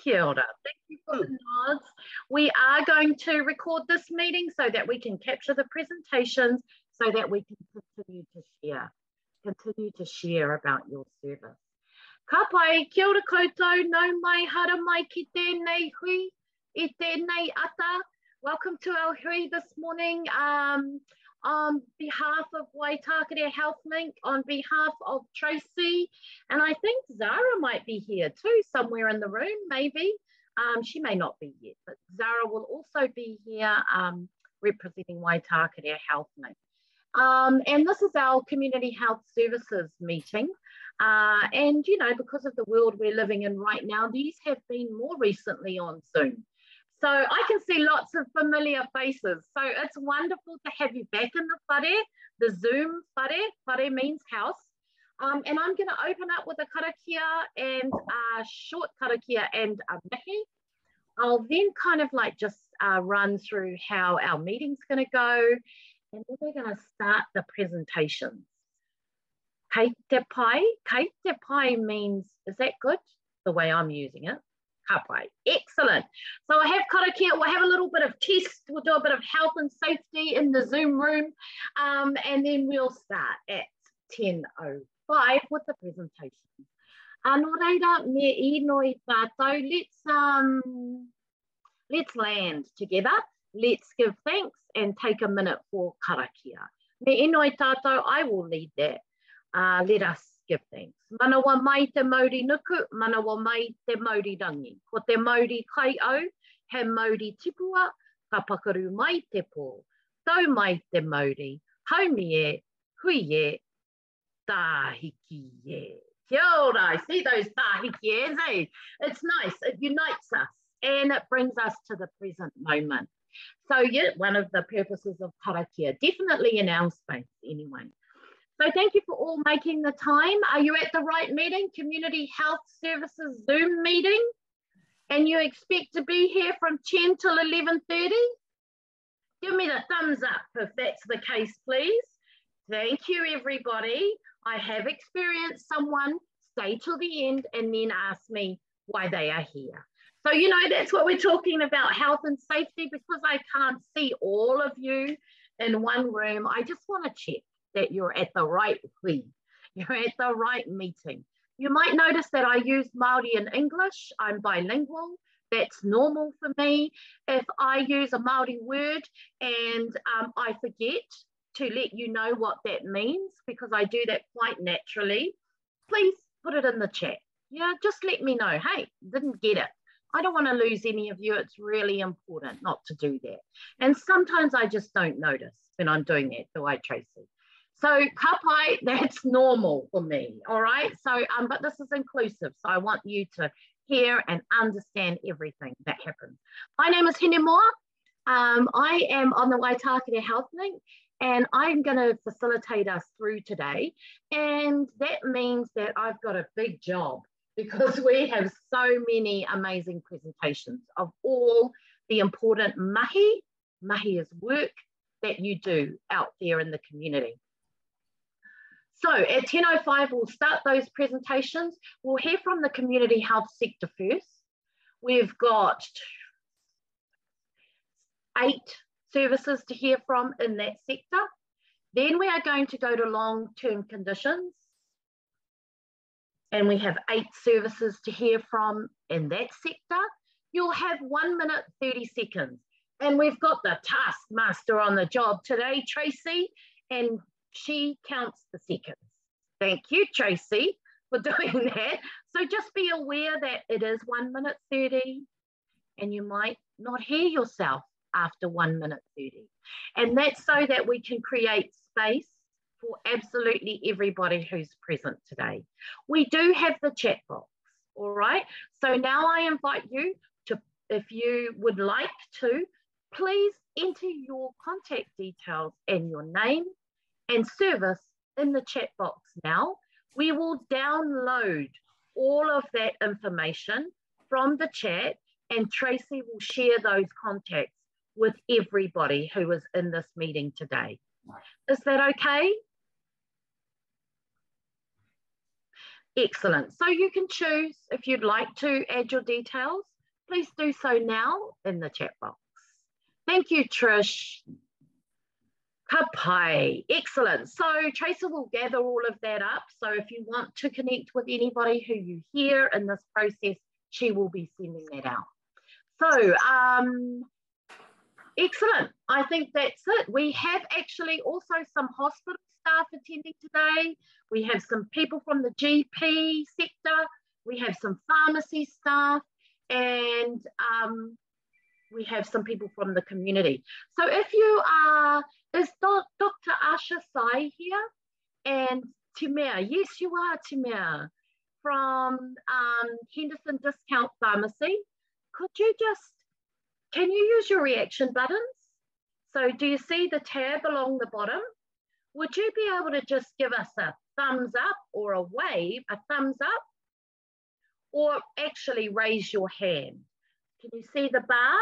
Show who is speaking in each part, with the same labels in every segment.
Speaker 1: Kia ora. Thank you for the nods. We are going to record this meeting so that we can capture the presentations so that we can continue to share about your service. Ka pai, kia ora koutou, nau mai, hara mai ki tēnei hui, I tēnei ata. Welcome to our hui this morning. On behalf of Waitakere Health Link, on behalf of Tracy, and I think Zara might be here too, somewhere in the room, maybe. She may not be yet, but Zara will also be here representing Waitakere Health Link. And this is our Community Health Services meeting. And, you know, because of the world we're living in right now, these have been more recently on Zoom. So I can see lots of familiar faces. So it's wonderful to have you back in the whare, the Zoom whare. Whare means house. And I'm going to open up with a karakia and a short karakia and a mihi. I'll then kind of like just run through how our meeting's going to go. And then we're going to start the presentations. Kei te pai. Kei te pai means, is that good? The way I'm using it. Excellent. So I have karakia, we'll have a little bit of test, we'll do a bit of health and safety in the Zoom room, and then we'll start at 10:05 with the presentation. Anō reira, me inoi tātou, let's land together, let's give thanks and take a minute for karakia. Me inoi tātou, I will lead that. Let us give thanks. Manawa mai te mauri nuku, manawa mai te mauri rangi. Ko te mauri kai au, he mauri tipua, ka pakaru mai te pō. Tau mai te mauri, haumi e, hui e, tāhiki e. Kia ora, I see those tāhiki es, eh? It's nice, it unites us and it brings us to the present moment. So yeah, one of the purposes of karakia, definitely in our space anyway. So thank you for all making the time. Are you at the right meeting? Community Health Services Zoom meeting? And you expect to be here from 10 till 11:30? Give me the thumbs up if that's the case, please. Thank you, everybody. I have experienced someone stay till the end and then ask me why they are here. So, you know, that's what we're talking about, health and safety, because I can't see all of you in one room. I just want to check that you're at the right hui, you're at the right meeting. You might notice that I use Māori and English. I'm bilingual. That's normal for me. If I use a Māori word and I forget to let you know what that means, because I do that quite naturally, please put it in the chat. Yeah, just let me know. Hey, didn't get it. I don't want to lose any of you. It's really important not to do that. And sometimes I just don't notice when I'm doing that, do I, Tracy? So kapai, that's normal for me, all right? So, but this is inclusive, so I want you to hear and understand everything that happens. My name is Seymour. I am on the Waitakere Health Link, and I'm going to facilitate us through today. And that means that I've got a big job because we have so many amazing presentations of all the important mahi. Mahi is work that you do out there in the community. So at 10:05, we'll start those presentations. We'll hear from the community health sector first. We've got 8 services to hear from in that sector. Then we are going to go to long-term conditions. And we have 8 services to hear from in that sector. You'll have 1 minute, 30 seconds. And we've got the taskmaster on the job today, Tracy, and she counts the seconds. Thank you, Tracy, for doing that. So just be aware that it is 1 minute 30 and you might not hear yourself after 1 minute 30. And that's so that we can create space for absolutely everybody who's present today. We do have the chat box, all right? So now I invite you to, if you would like to, please enter your contact details and your name and service in the chat box now. We will download all of that information from the chat and Tracy will share those contacts with everybody who is in this meeting today. Is that okay? Excellent. So you can choose if you'd like to add your details. Please do so now in the chat box. Thank you, Trish. Ka pai. Excellent. So Tracy will gather all of that up. So if you want to connect with anybody who you hear in this process, she will be sending that out. So excellent. I think that's it. We have actually also some hospital staff attending today. We have some people from the GP sector. We have some pharmacy staff, and we have some people from the community. So if you are, is Dr. Asha Sai here? And Timur, yes, you are, Timur, from Henderson Discount Pharmacy. Could you just, can you use your reaction buttons? So do you see the tab along the bottom? Would you be able to just give us a thumbs up or a wave, a thumbs up, or actually raise your hand? Can you see the bar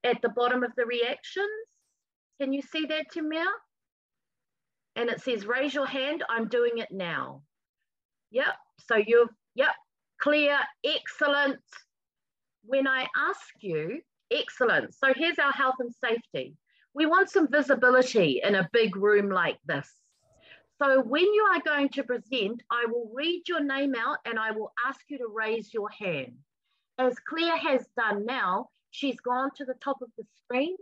Speaker 1: at the bottom of the reactions? Can you see that, Timur? And it says, raise your hand, I'm doing it now. Yep, so you've, yep, clear, excellent. When I ask you, excellent. So here's our health and safety. We want some visibility in a big room like this. So when you are going to present, I will read your name out and I will ask you to raise your hand. As Claire has done now, she's gone to the top of the screen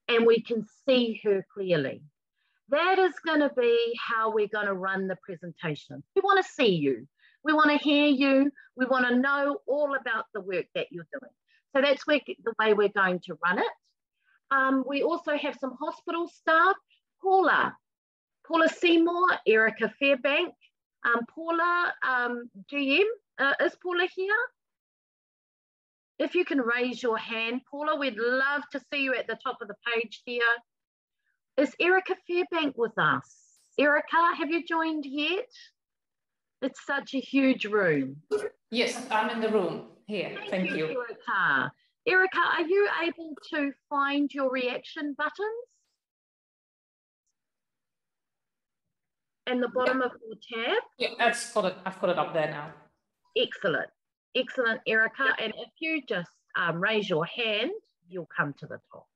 Speaker 1: and we can see her clearly. That is going to be how we're going to run the presentation. We want to see you. We want to hear you. We want to know all about the work that you're doing. So that's the way we're going to run it. We also have some hospital staff. Paula Seymour, Erica Fairbank. Paula, GM, is Paula here? If you can raise your hand, Paula, we'd love to see you at the top of the page here. Is Erica Fairbank with us? Erica, have you joined yet? It's such a huge room.
Speaker 2: Yes, I'm in the room here. Thank you.
Speaker 1: Erica. Erica, are you able to find your reaction buttons? And the bottom of your tab?
Speaker 2: Yeah, I've got it up there now.
Speaker 1: Excellent. Excellent, Erica. And if you just raise your hand, you'll come to the top.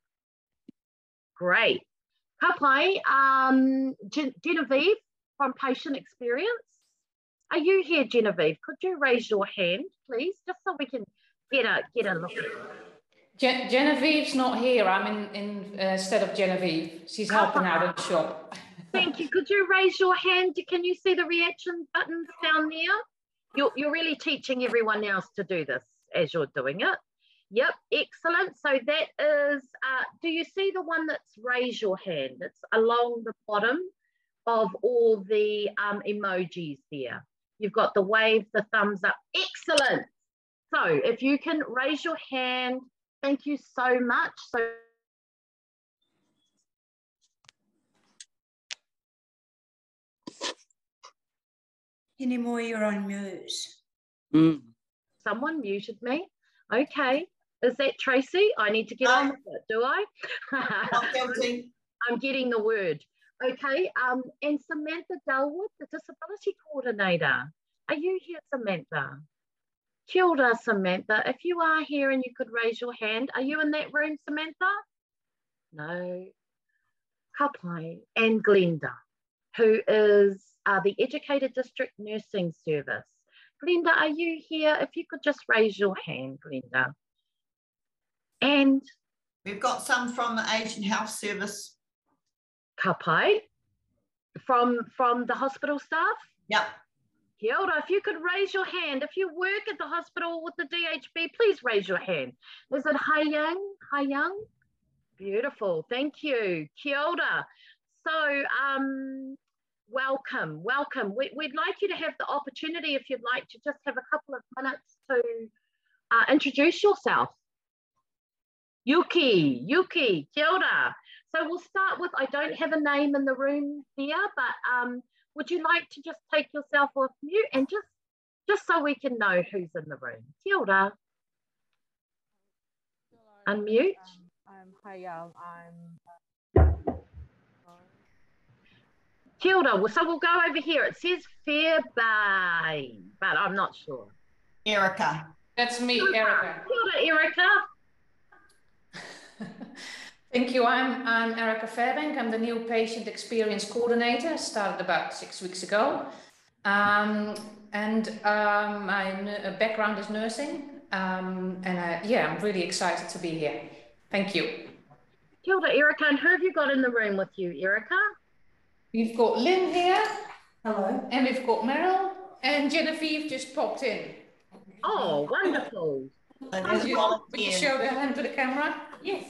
Speaker 1: Great. Ka pai, Genevieve from Patient Experience. Are you here, Genevieve? Could you raise your hand, please, just so we can get a look at it?
Speaker 2: Genevieve's not here. I'm instead of Genevieve. She's helping out in the shop.
Speaker 1: Thank you. Could you raise your hand? Can you see the reaction buttons down there? You're really teaching everyone else to do this as you're doing it. Yep, excellent. So that is, do you see the one that's raise your hand? It's along the bottom of all the emojis there. You've got the wave, the thumbs up. Excellent. So if you can raise your hand, thank you so much. So
Speaker 3: Anymore, you're on mute.
Speaker 1: Someone muted me. Okay. Is that Tracy? I need to get on with it, do I? I'm getting the word. Okay. And Samantha Delwood, the disability coordinator. Are you here, Samantha? Kia ora, Samantha. If you are here and you could raise your hand, are you in that room, Samantha? No. Ka pai. And Glenda, who is the Educated District Nursing Service. Glenda, are you here? If you could just raise your hand, Glenda. And
Speaker 4: we've got some from the Asian Health Service.
Speaker 1: Ka pai. From the hospital staff?
Speaker 4: Yep.
Speaker 1: Kia ora, if you could raise your hand. If you work at the hospital with the DHB, please raise your hand. Is it Haiyang? Haiyang? Beautiful, thank you. Kia ora. So, welcome. We'd like you to have the opportunity, if you'd like, to just have a couple of minutes to introduce yourself. Yuki, kia ora. So we'll start with, I don't have a name in the room there, but would you like to just take yourself off mute and just so we can know who's in the room? Kia ora. Unmute.
Speaker 5: I'm Hayal. I'm
Speaker 1: Kia ora. So we'll go over here. It says Fairbairn, but I'm not sure.
Speaker 4: Erica.
Speaker 2: That's me, Erica.
Speaker 1: Kia ora, Erica.
Speaker 2: Thank you. I'm Erica Fairbank. I'm the new patient experience coordinator. Started about 6 weeks ago. My background is nursing. Yeah, I'm really excited to be here. Thank you.
Speaker 1: Kia ora, Erica. And who have you got in the room with you, Erica?
Speaker 2: We've got Lynn here.
Speaker 3: Hello.
Speaker 2: And we've got Meryl. And Genevieve just popped in.
Speaker 1: Oh, wonderful.
Speaker 4: Would
Speaker 2: you show the hand to the camera?
Speaker 3: Yes.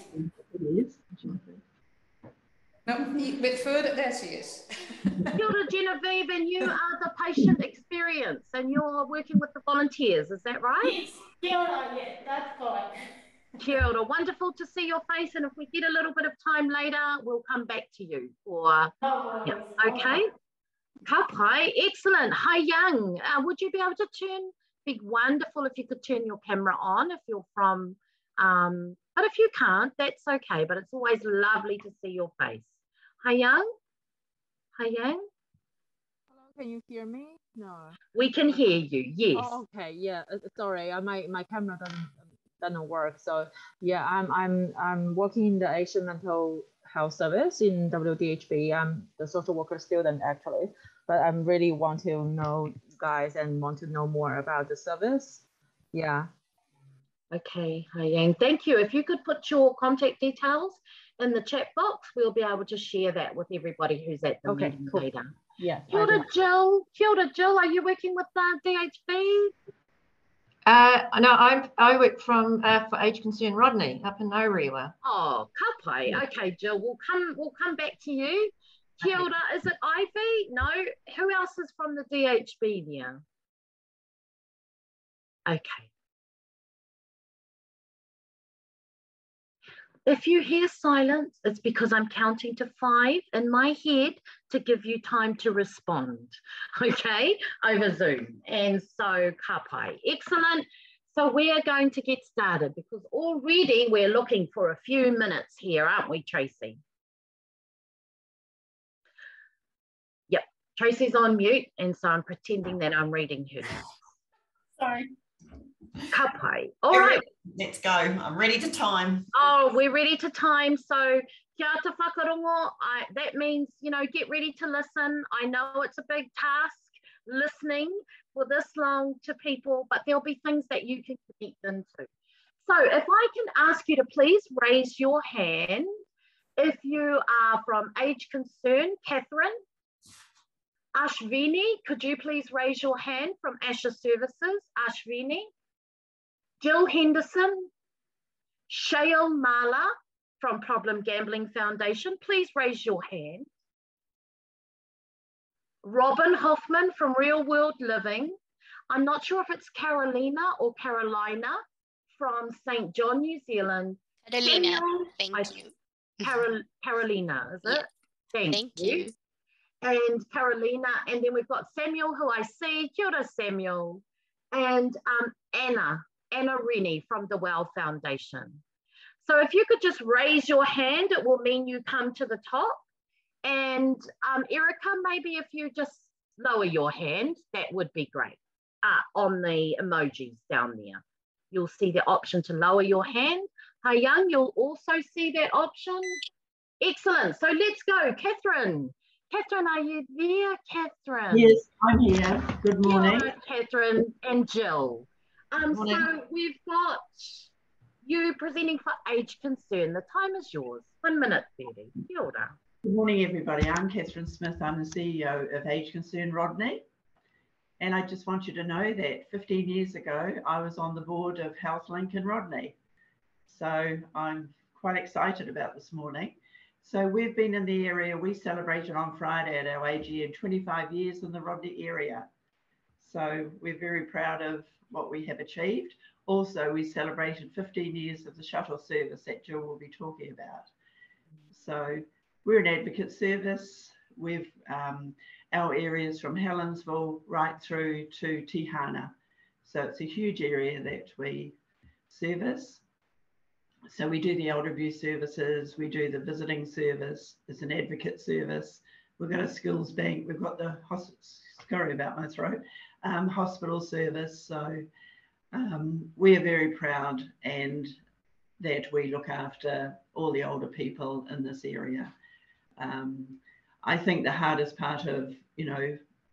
Speaker 2: No, a bit further. There she is.
Speaker 1: Kia ora, Genevieve, and you are the patient experience and you're working with the volunteers, is that right?
Speaker 3: Yes. Kia ora, yeah, that's correct.
Speaker 1: Kia ora, wonderful to see your face, and if we get a little bit of time later, we'll come back to you. Yeah. Okay. Ka pai, excellent. Hi, Young. Would you be able to be wonderful if you could turn your camera on if you're from, but if you can't, that's okay, but it's always lovely to see your face. Hi, Young. Hi, Yang.
Speaker 5: Hello, can you hear me? No.
Speaker 1: We can hear you, yes.
Speaker 5: Oh, okay, yeah. Sorry, my camera doesn't work. So yeah, I'm working in the Asian mental health service in WDHB. I'm the social worker student actually, but I really want to know you guys and want to know more about the service. Yeah.
Speaker 1: Okay, hi Yang. Thank you. If you could put your contact details in the chat box, we'll be able to share that with everybody who's at the meeting later.
Speaker 5: Yeah.
Speaker 1: Kia ora, Jill. Kia ora, Jill. Are you working with DHB?
Speaker 6: No, I work for Age Concern Rodney up in Orewa.
Speaker 1: Oh, ka pai. Okay, Jill. We'll come back to you. Kia ora. Is it Ivy? No. Who else is from the DHB there? Okay. If you hear silence, it's because I'm counting to 5 in my head to give you time to respond, okay, over Zoom. And so, ka pai. Excellent. So we are going to get started because already we're looking for a few minutes here, aren't we, Tracy? Yep, Tracy's on mute, and so I'm pretending that I'm reading her.
Speaker 3: Sorry.
Speaker 1: Ka pai. All right.
Speaker 4: Let's go. I'm ready to time.
Speaker 1: Oh, we're ready to time. So, kia te whakarongo. That means, you know, get ready to listen. I know it's a big task listening for this long to people, but there'll be things that you can connect into. So if I can ask you to please raise your hand if you are from Age Concern. Catherine. Ashvini, could you please raise your hand from Asha Services? Ashvini. Jill Henderson, Shale Mala from Problem Gambling Foundation, please raise your hand. Robin Hoffman from Real World Living. I'm not sure if it's Carolina or Carolina from St. John, New Zealand.
Speaker 7: Carolina, thank you.
Speaker 1: Carolina, is it?
Speaker 7: Yeah. Thank you.
Speaker 1: And Carolina, and then we've got Samuel, who I see. Kia ora, Samuel. And Anna Rennie from the Well Foundation. So if you could just raise your hand, it will mean you come to the top. And Erica, maybe if you just lower your hand, that would be great. On the emojis down there, you'll see the option to lower your hand. Hi Young, you'll also see that option. Excellent. So let's go. Catherine. Catherine, are you there, Catherine?
Speaker 8: Yes, I'm here. Good morning.
Speaker 1: Hello, Catherine and Jill. So we've got you presenting for Age Concern. The time is yours. 1 minute, 30. Kia ora.
Speaker 8: Good morning, everybody. I'm Catherine Smith. I'm the CEO of Age Concern Rodney. And I just want you to know that 15 years ago, I was on the board of HealthLink in Rodney. So I'm quite excited about this morning. So we've been in the area. We celebrated on Friday at our AGM 25 years in the Rodney area. So we're very proud of what we have achieved. Also, we celebrated 15 years of the shuttle service that Jill will be talking about. So we're an advocate service. We've our areas from Helensville right through to Tihana. So it's a huge area that we service. So we do the elder abuse services, we do the visiting service, it's an advocate service, we've got a skills bank, we've got the, sorry about my throat, hospital service. So we're very proud and that we look after all the older people in this area. I think the hardest part of,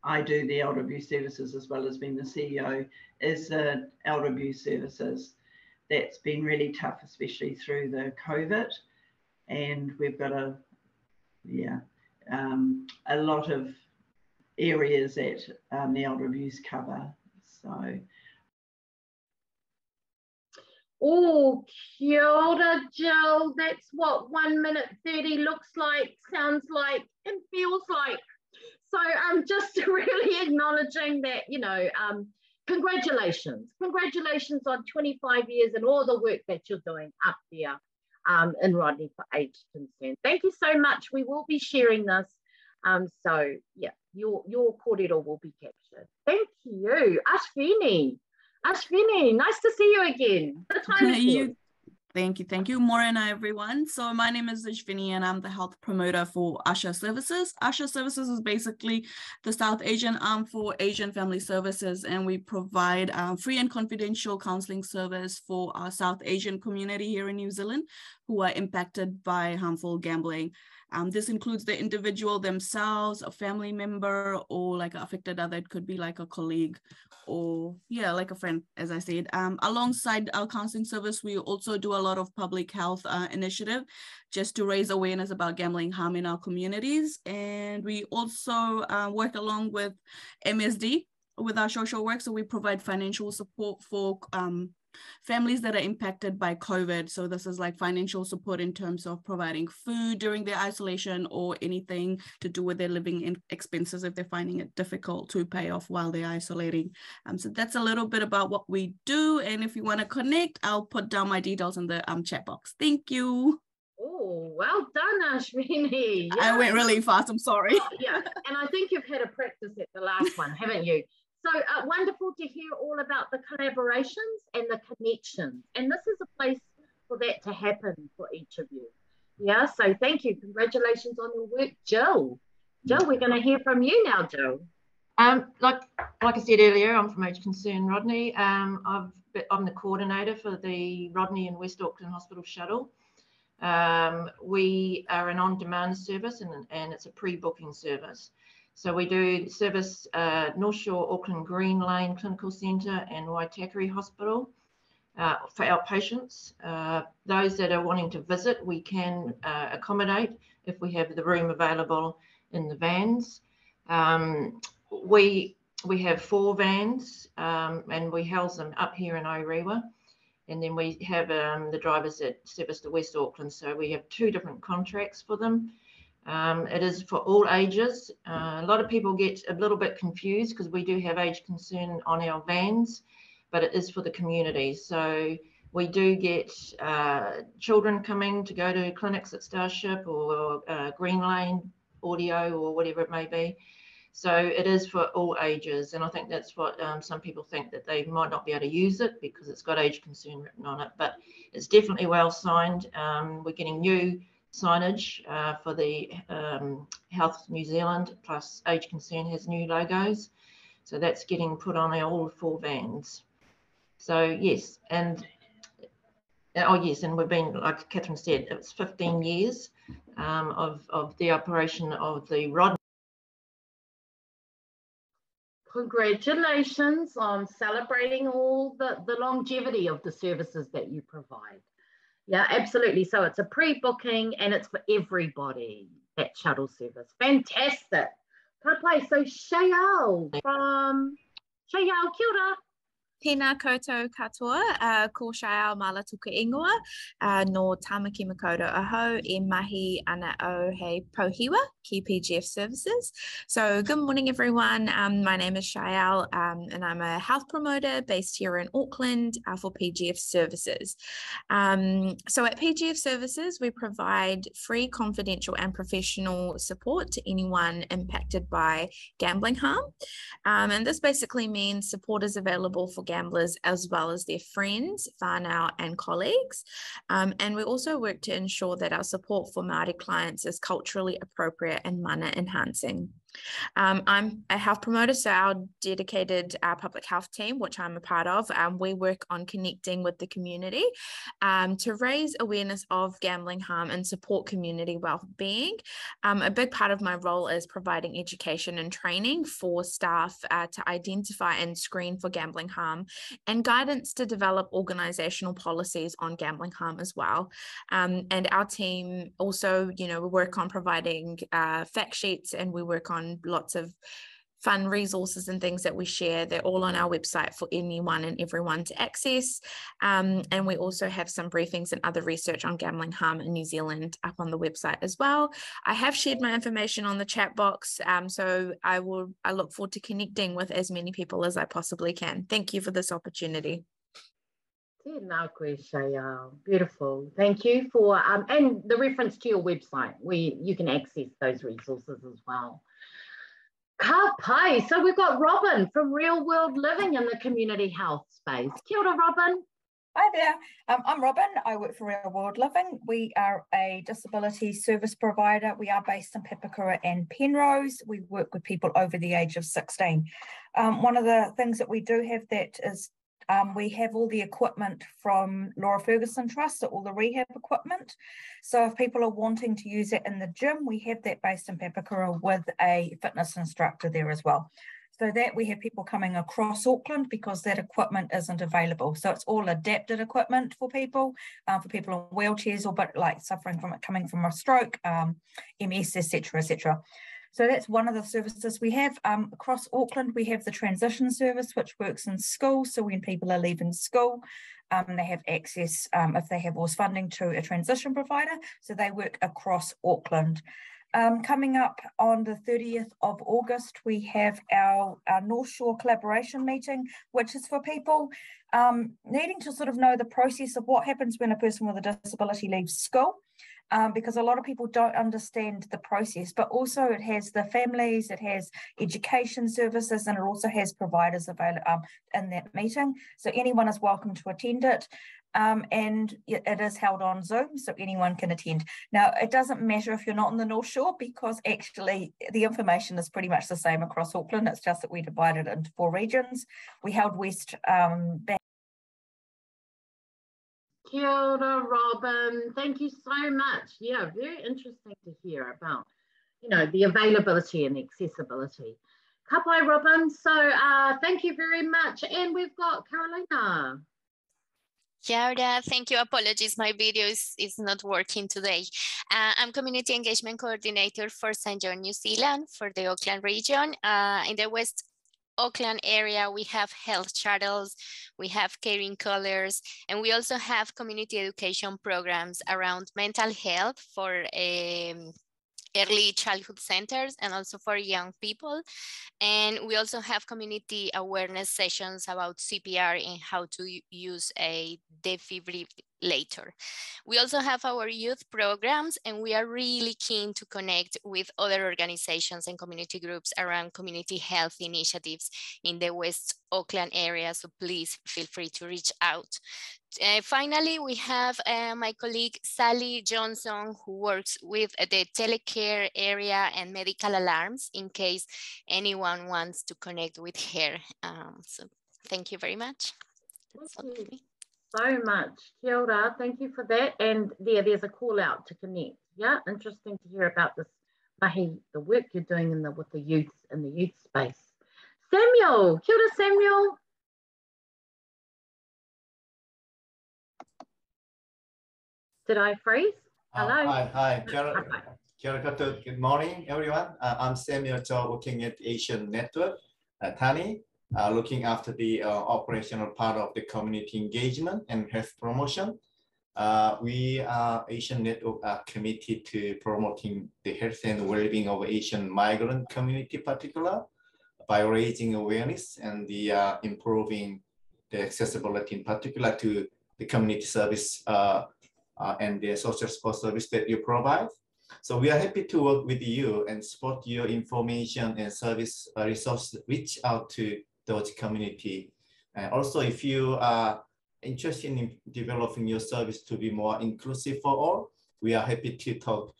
Speaker 8: I do the elder abuse services as well as being the CEO, is the elder abuse services. That's been really tough, especially through the COVID. And we've got a lot of areas that the elder abuse cover. So.
Speaker 1: Oh, kia ora, Jill. That's what 1 minute 30 looks like, sounds like, and feels like. So I'm just really acknowledging that, congratulations. Congratulations on 25 years and all the work that you're doing up there in Rodney for Age Concern. Thank you so much. We will be sharing this. So yeah, your kōrero will be captured. Thank you. Ashvini, nice to see you again. The time is yours.
Speaker 9: Thank you, Morena, everyone. So my name is Ashvini and I'm the health promoter for Asha Services. Asha Services is basically the South Asian arm for Asian Family Services, and we provide free and confidential counseling service for our South Asian community here in New Zealand who are impacted by harmful gambling. This includes the individual themselves, a family member, or like an affected other. It could be like a colleague or like a friend, as I said. Alongside our counseling service, we also do a lot of public health initiative just to raise awareness about gambling harm in our communities. And we also work along with MSD with our social work. So we provide financial support for families that are impacted by COVID. So this is like financial support in terms of providing food during their isolation or anything to do with their living expenses if they're finding it difficult to pay off while they're isolating. So that's a little bit about what we do. And if you want to connect, I'll put down my details in the chat box. Thank you.
Speaker 1: Oh, well done, Ashvini. Yeah.
Speaker 9: I went really fast, I'm sorry.
Speaker 1: Oh, yeah, and I think you've had a practice at the last one, haven't you? So wonderful to hear all about the collaborations and the connections. And this is a place for that to happen for each of you. Yeah, so thank you. Congratulations on your work, Jill. Jill, we're going to hear from you now, Jill.
Speaker 6: Like I said earlier, I'm from Age Concern Rodney. I'm the coordinator for the Rodney and West Auckland Hospital Shuttle. We are an on-demand service and it's a pre-booking service. So we do service North Shore Auckland Green Lane Clinical Centre and Waitakere Hospital for outpatients. Those that are wanting to visit, we can accommodate if we have the room available in the vans. We have 4 vans and we house them up here in Orewa. And then we have the drivers that service to West Auckland. So we have 2 different contracts for them. It is for all ages. A lot of people get a little bit confused because we do have age concern on our vans, but it is for the community. So we do get children coming to go to clinics at Starship or Green Lane Audio or whatever it may be. So it is for all ages. And I think that's what some people think, that they might not be able to use it because it's got age concern written on it, but it's definitely well signed. We're getting new signage for the Health New Zealand, plus Age Concern has new logos. So that's getting put on all 4 vans. So yes, and and we've been, like Catherine said, it's 15 years of the operation of the Rodney.
Speaker 1: Congratulations on celebrating all the longevity of the services that you provide. Yeah, absolutely. So it's a pre-booking and it's for everybody, that shuttle service. Fantastic. Kapai, so Shayal from Shayal, kia ora.
Speaker 10: Tēnā koutou katoa, ko Shayal Malatuka Ingoa, no Tamaki Makoto Aho, e mahi ana o hei Pohiwa, ki PGF Services. So good morning, everyone. My name is Shayal, and I'm a health promoter based here in Auckland for PGF Services. So at PGF Services, we provide free, confidential and professional support to anyone impacted by gambling harm. And this basically means support is available for gamblers as well as their friends, whānau and colleagues. And we also work to ensure that our support for Māori clients is culturally appropriate and mana enhancing. I'm a health promoter, so our dedicated public health team, which I'm a part of, we work on connecting with the community to raise awareness of gambling harm and support community well-being. A big part of my role is providing education and training for staff to identify and screen for gambling harm, and guidance to develop organisational policies on gambling harm as well. And our team also, we work on providing fact sheets, and we work on lots of fun resources and things that we share. They're all on our website for anyone and everyone to access. And we also have some briefings and other research on gambling harm in New Zealand up on the website as well. I have shared my information on the chat box, so I look forward to connecting with as many people as I possibly can. Thank you for this opportunity.
Speaker 1: Beautiful. Thank you for, and the reference to your website where you can access those resources as well. Ka pai. So we've got Robin from Real World Living in the community health space. Kia ora, Robin.
Speaker 11: Hi there, I'm Robin. I work for Real World Living. We are a disability service provider. We are based in Pepakura and Penrose. We work with people over the age of 16. One of the things that we do have that is we have all the equipment from Laura Ferguson Trust, so all the rehab equipment. So if people are wanting to use it in the gym, we have that based in Pepakura with a fitness instructor there as well. So that we have people coming across Auckland because that equipment isn't available. So it's all adapted equipment for people in wheelchairs or but like suffering from it, coming from a stroke, MS, etc., etc. So that's one of the services we have. Across Auckland, we have the transition service, which works in schools. So when people are leaving school, they have access, if they have ORS funding, to a transition provider. So they work across Auckland. Coming up on the 30th of August, we have our North Shore collaboration meeting, which is for people needing to sort of know the process of what happens when a person with a disability leaves school. Because a lot of people don't understand the process, but also it has the families, it has education services, and it also has providers available in that meeting. So anyone is welcome to attend it. And it is held on Zoom, so anyone can attend. Now, it doesn't matter if you're not in the North Shore, because actually the information is pretty much the same across Auckland. It's just that we divided it into 4 regions. We held West back.
Speaker 1: Kia ora, Robin. Thank you so much. Yeah, very interesting to hear about, the availability and accessibility. Ka pai, Robin. So thank you very much. And we've got Carolina.
Speaker 7: Kia ora, thank you. Apologies, my video is not working today. I'm Community Engagement Coordinator for St. John, New Zealand, for the Auckland region. In the West Auckland area, we have health shuttles, we have caring colors, and we also have community education programs around mental health for early childhood centers and also for young people. And we also have community awareness sessions about CPR and how to use a defibrillator. We also have our youth programs, and we are really keen to connect with other organizations and community groups around community health initiatives in the West Auckland area. So please feel free to reach out. Finally, we have my colleague Sally Johnson, who works with the telecare area and medical alarms in case anyone wants to connect with her. So thank you very much.
Speaker 1: Thank you so much. Kia ora, thank you for that. And there's a call out to connect. Yeah, interesting to hear about this mahi, the work you're doing with the youth in the youth space. Samuel, kia ora, Samuel. Did I freeze? Hello.
Speaker 12: Hi. Kia ora koutou. Good morning, everyone. I'm Samuel Cho, working at Asian Network, Tani, looking after the operational part of the community engagement and health promotion. We are Asian Network are committed to promoting the health and well-being of Asian migrant community, particular by raising awareness and the improving the accessibility, in particular to the community service and the social support service that you provide. So we are happy to work with you and support your information and service resources, reach out to those community And also, if you are interested in developing your service to be more inclusive for all, we are happy to talk,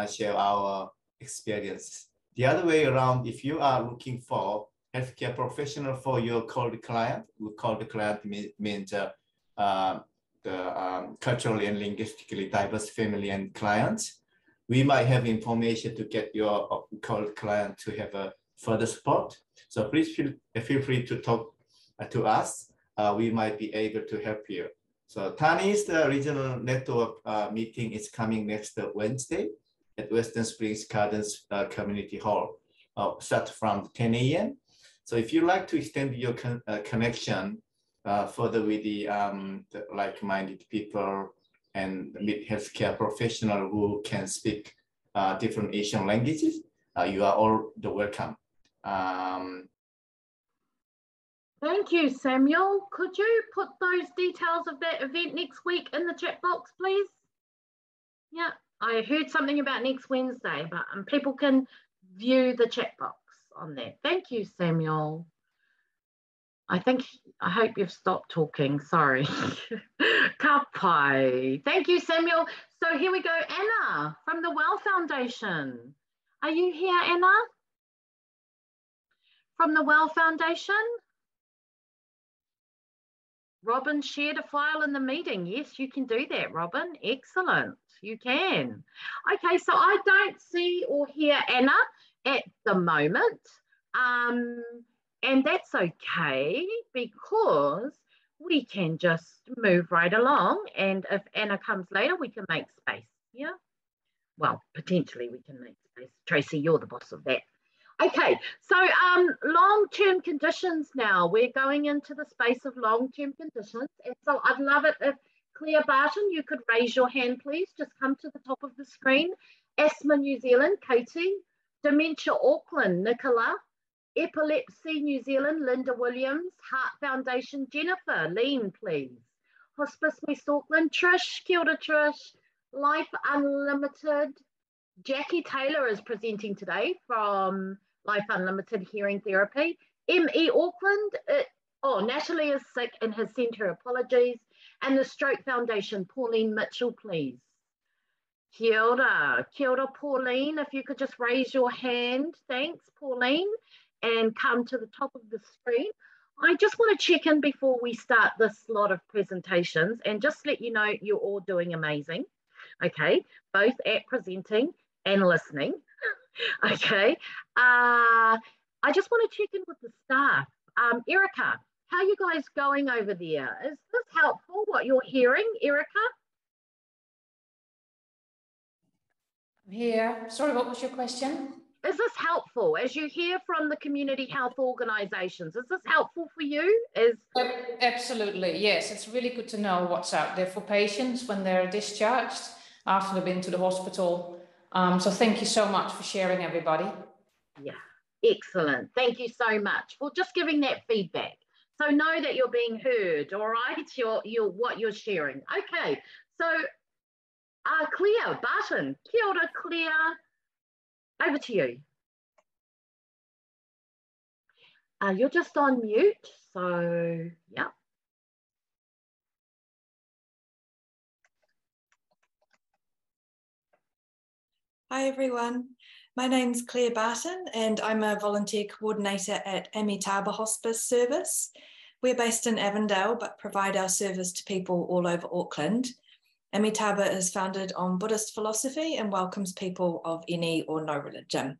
Speaker 12: share our experience. The other way around, if you are looking for healthcare professional for your cold client, we call the client means culturally and linguistically diverse family and clients, we might have information to get your cold client to have a further support. So please feel free to talk to us. We might be able to help you. So Tani's regional network meeting is coming next Wednesday at Western Springs Gardens Community Hall, start from 10 a.m. So if you like to extend your connection further with the like-minded people and meet healthcare professional who can speak different Asian languages, you are all the welcome.
Speaker 1: Thank you, Samuel. Could you put those details of that event next week in the chat box, please? Yeah, I heard something about next Wednesday, but people can view the chat box on that. Thank you, Samuel. I hope you've stopped talking. Sorry. Ka pai. Thank you, Samuel. So here we go. Anna from the Well Foundation. Are you here, Anna? From the Well Foundation? Robin shared a file in the meeting. Yes, you can do that, Robin. Excellent. You can. Okay, so I don't see or hear Anna at the moment. And that's okay, because we can just move right along. And if Anna comes later, we can make space. Yeah. Well, potentially we can make space. Tracy, you're the boss of that. Okay, so long-term conditions now. We're going into the space of long-term conditions. And so I'd love it if Claire Barton, you could raise your hand, please. Just come to the top of the screen. Asthma New Zealand, Katie. Dementia Auckland, Nicola. Epilepsy New Zealand, Linda Williams. Heart Foundation, Jennifer. Lean, please. Hospice West Auckland, Trish. Kia ora, Trish. Life Unlimited. Jackie Taylor is presenting today from Life Unlimited Hearing Therapy. ME Auckland, Natalie is sick and has sent her apologies. And the Stroke Foundation, Pauline Mitchell, please. Kia ora, Pauline. If you could just raise your hand. Thanks, Pauline. And come to the top of the screen. I just want to check in before we start this lot of presentations and just let you know you're all doing amazing. Okay, both at presenting and listening. Okay, I just want to check in with the staff. Erica, how are you guys going over there? Is this helpful, what you're hearing, Erica?
Speaker 2: I'm here. Sorry, what was your question?
Speaker 1: Is this helpful as you hear from the community health organisations? Is this helpful for you?
Speaker 2: Absolutely, yes. It's really good to know what's out there for patients when they're discharged after they've been to the hospital. So thank you so much for sharing, everybody.
Speaker 1: Yeah, excellent. Thank you so much for just giving that feedback. So know that you're being heard, all right? What you're sharing. Okay, so Claire Barton. Kia ora, Claire. Over to you. You're just on mute, so yeah.
Speaker 13: Hi everyone, my name's Claire Barton and I'm a volunteer coordinator at Amitabha Hospice service. We're based in Avondale but provide our service to people all over Auckland. Amitabha is founded on Buddhist philosophy and welcomes people of any or no religion.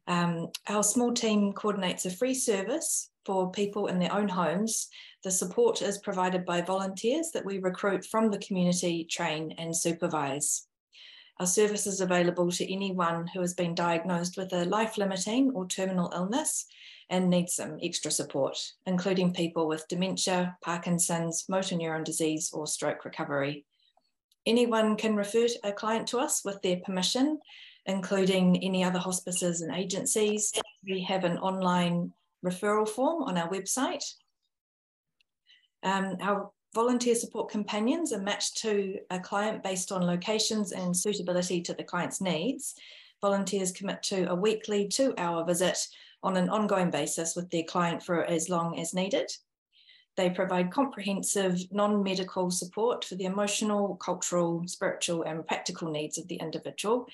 Speaker 13: Our small team coordinates a free service for people in their own homes. The support is provided by volunteers that we recruit from the community, train and supervise. Our service is available to anyone who has been diagnosed with a life-limiting or terminal illness and needs some extra support, including people with dementia, Parkinson's, motor neuron disease or stroke recovery. Anyone can refer a client to us with their permission, including any other hospices and agencies. We have an online referral form on our website. Our volunteer support companions are matched to a client based on locations and suitability to the client's needs. Volunteers commit to a weekly 2-hour visit on an ongoing basis with their client for as long as needed. They provide comprehensive non-medical support for the emotional, cultural, spiritual and practical needs of the individual.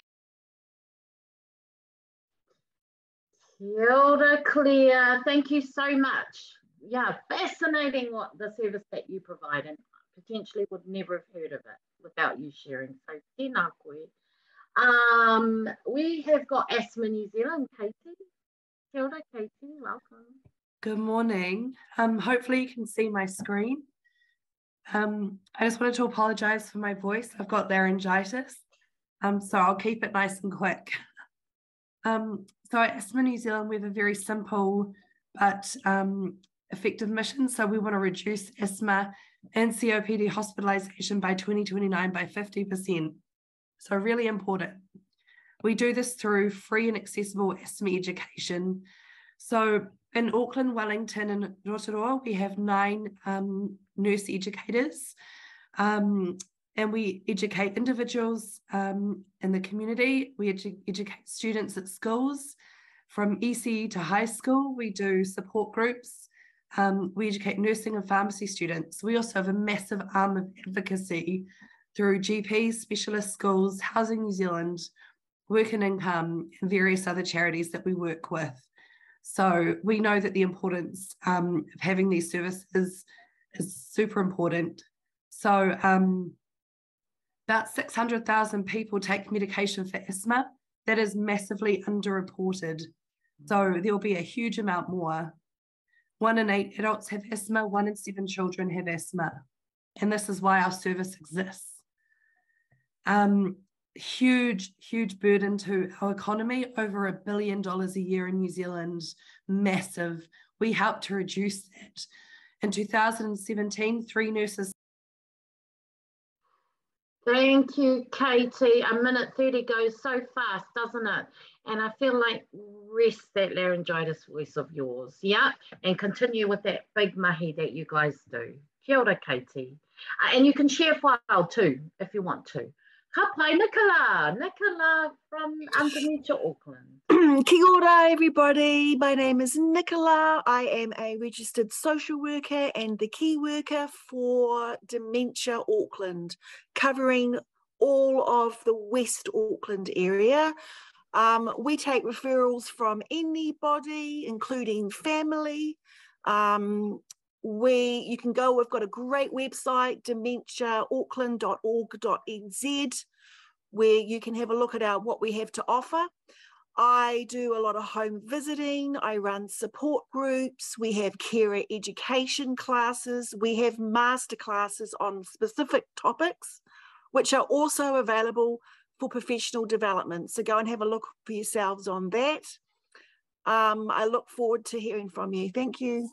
Speaker 1: Kia ora, Claire. Thank you so much. Yeah, fascinating what the service that you provide, and potentially would never have heard of it without you sharing. So, tēnā koe. We have got Asthma New Zealand, Katie. Kia ora, Katie. Welcome.
Speaker 14: Good morning. Hopefully you can see my screen. I just wanted to apologise for my voice. I've got laryngitis, so I'll keep it nice and quick. So at Asthma New Zealand, we have a very simple but effective mission. So we want to reduce asthma and COPD hospitalisation by 2029 by 50%. So really important. We do this through free and accessible asthma education. So in Auckland, Wellington and Rotorua, we have 9 nurse educators, and we educate individuals in the community. We educate students at schools from ECE to high school. We do support groups. We educate nursing and pharmacy students. We also have a massive arm of advocacy through GPs, specialist schools, Housing New Zealand, Work and Income, and various other charities that we work with. So we know that the importance of having these services is super important. So about 600,000 people take medication for asthma. That is massively underreported. So there'll be a huge amount more. 1 in 8 adults have asthma, 1 in 7 children have asthma. And this is why our service exists. Huge burden to our economy, over $1 billion a year in New Zealand, massive. We helped to reduce that. In 2017, 3 nurses.
Speaker 1: Thank you, Katie. A minute 30 goes so fast, doesn't it? And I feel like rest that laryngitis voice of yours, yeah? And continue with that big mahi that you guys do. Kia ora, Katie. And you can share file too, if you want to. Ka pai, Nicola from Dementia Auckland.
Speaker 15: Kia ora, everybody. My name is Nicola. I am a registered social worker and the key worker for Dementia Auckland, covering all of the West Auckland area. We take referrals from anybody, including family. You can go, we've got a great website, dementiaauckland.org.nz, where you can have a look at what we have to offer. I do a lot of home visiting. I run support groups. We have carer education classes. We have master classes on specific topics, which are also available for professional development. So go and have a look for yourselves on that. I look forward to hearing from you. Thank you.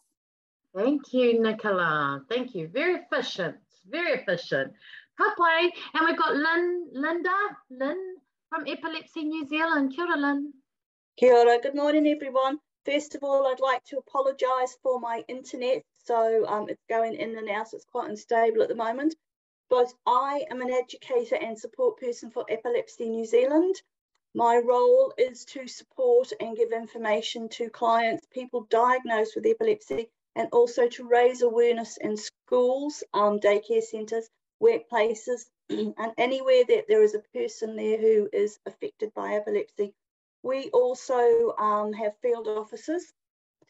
Speaker 1: Thank you, Nicola. Thank you. Very efficient, very efficient. Ka pai. And we've got Lynn from Epilepsy New Zealand. Kia ora, Lynn.
Speaker 16: Kia ora. Good morning, everyone. First of all, I'd like to apologise for my internet. So it's going in and out, so it's quite unstable at the moment. But I am an educator and support person for Epilepsy New Zealand. My role is to support and give information to clients, people diagnosed with epilepsy, and also to raise awareness in schools, daycare centres, workplaces, and anywhere that there is a person there who is affected by epilepsy. We also have field offices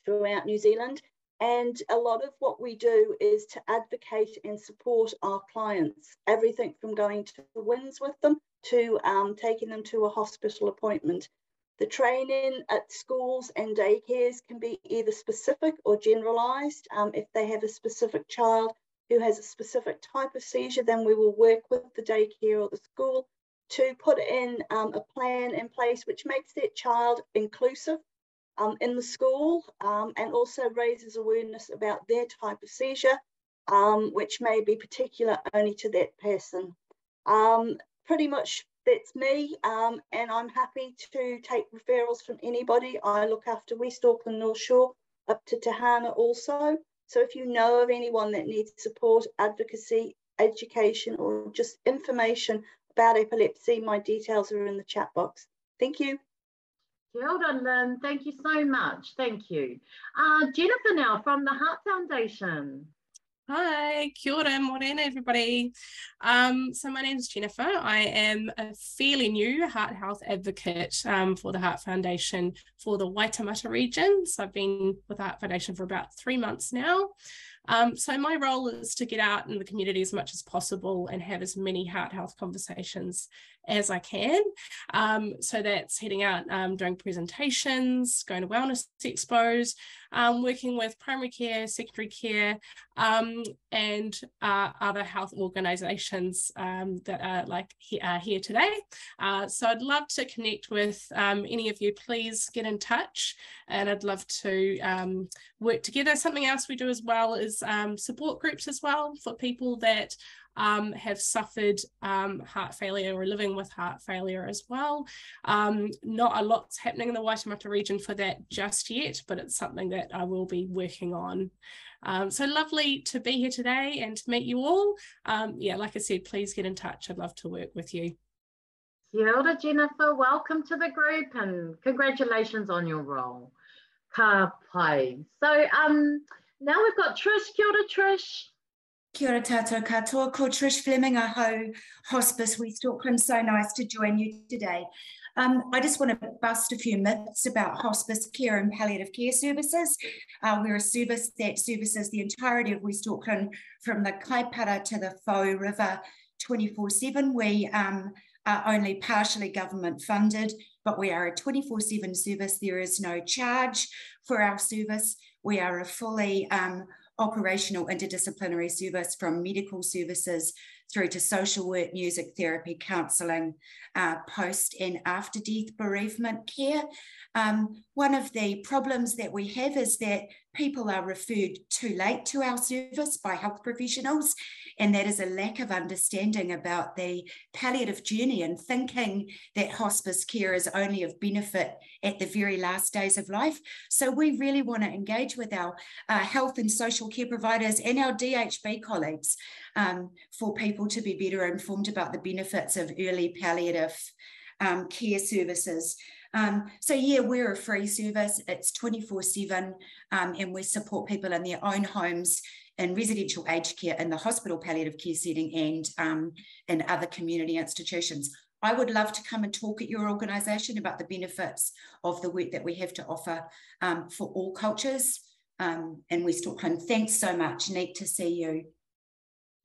Speaker 16: throughout New Zealand, and a lot of what we do is to advocate and support our clients, everything from going to wins with them to taking them to a hospital appointment. The training at schools and daycares can be either specific or generalised. If they have a specific child who has a specific type of seizure, then we will work with the daycare or the school to put in a plan in place which makes that child inclusive in the school and also raises awareness about their type of seizure, which may be particular only to that person. Pretty much that's me, and I'm happy to take referrals from anybody. I look after West Auckland, North Shore, up to Tahana also. So if you know of anyone that needs support, advocacy, education, or just information about epilepsy, my details are in the chat box. Thank you.
Speaker 1: Kia ora, Lynn. Thank you so much. Thank you. Jennifer now from the Heart Foundation.
Speaker 17: Hi, kia ora, morena everybody. So my name is Jennifer. I am a fairly new heart health advocate for the Heart Foundation for the Waitamata region. So I've been with the Heart Foundation for about 3 months now. So my role is to get out in the community as much as possible and have as many heart health conversations as I can. So that's heading out, doing presentations, going to wellness expos, working with primary care, secondary care, and other health organisations that are here today. So I'd love to connect with any of you. Please get in touch, and I'd love to work together. Something else we do as well is support groups as well for people that have suffered heart failure or living with heart failure as well. Not a lot's happening in the Waitamata region for that just yet, but it's something that I will be working on. So lovely to be here today and to meet you all. Yeah, like I said, please get in touch. I'd love to work with you.
Speaker 1: Kia ora, Jennifer. Welcome to the group and congratulations on your role. Ka pai. So now we've got Trish. Kia ora, Trish.
Speaker 18: Kia ora tātou katoa, ko Trish Fleming, Aho Hospice West Auckland. So nice to join you today. I just want to bust a few myths about hospice care and palliative care services. We're a service that services the entirety of West Auckland from the Kaipara to the Foyer River 24/7. We are only partially government funded, but we are a 24/7 service. There is no charge for our service. We are a fully operational interdisciplinary service from medical services through to social work, music therapy, counselling, post and after death bereavement care. One of the problems that we have is that people are referred too late to our service by health professionals, and that is a lack of understanding about the palliative journey and thinking that hospice care is only of benefit at the very last days of life. So we really want to engage with our health and social care providers and our DHB colleagues for people to be better informed about the benefits of early palliative care services. So yeah, we're a free service. It's 24/7, and we support people in their own homes, in residential aged care, in the hospital palliative care setting, and in other community institutions. I would love to come and talk at your organisation about the benefits of the work that we have to offer for all cultures in West Auckland. Thanks so much. Neat to see you.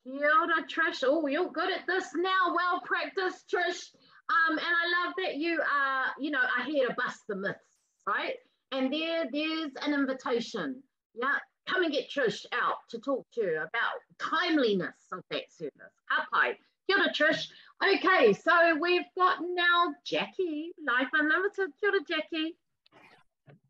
Speaker 1: Kia ora, Trish. Oh, you're good at this now. Well practiced, Trish. And I love that you are here to bust the myths, right? And there's an invitation. Yeah, come and get Trish out to talk to you about timeliness of that service. Ka pai. Kia ora, Trish. Okay, so we've got now Jackie, Life Unlimited. Kia ora, Jackie.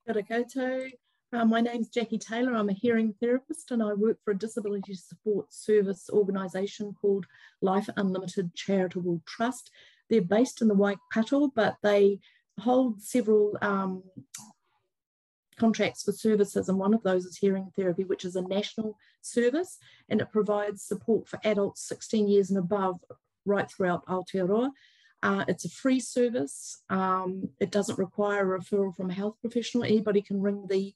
Speaker 19: Kia ora koutou. My name's Jackie Taylor. I'm a hearing therapist and I work for a disability support service organisation called Life Unlimited Charitable Trust. They're based in the Waikato, but they hold several contracts for services, and one of those is hearing therapy, which is a national service, and it provides support for adults 16 years and above right throughout Aotearoa. It's a free service. It doesn't require a referral from a health professional. Anybody can ring the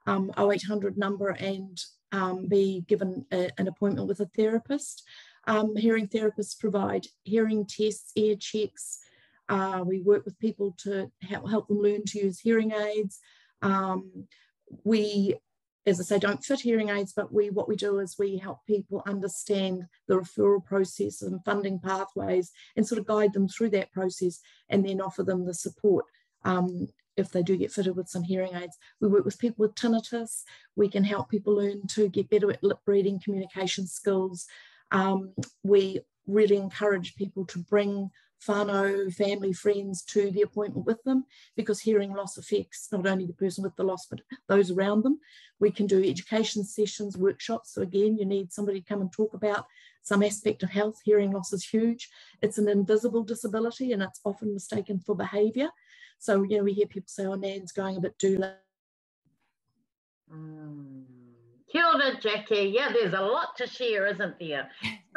Speaker 19: 0800 number and be given an appointment with a therapist. Hearing therapists provide hearing tests, ear checks. We work with people to help them learn to use hearing aids. We, as I say, don't fit hearing aids, but what we do is we help people understand the referral process and funding pathways and sort of guide them through that process and then offer them the support if they do get fitted with some hearing aids. We work with people with tinnitus. We can help people learn to get better at lip reading, communication skills. We really encourage people to bring whānau, family, friends to the appointment with them, because hearing loss affects not only the person with the loss, but those around them. We can do education sessions, workshops. So again, you need somebody to come and talk about some aspect of health. Hearing loss is huge. It's an invisible disability and it's often mistaken for behaviour. So, you know, we hear people say, oh, Nan's going a bit doula.
Speaker 1: Kia ora, Jackie. Yeah, there's a lot to share, isn't there?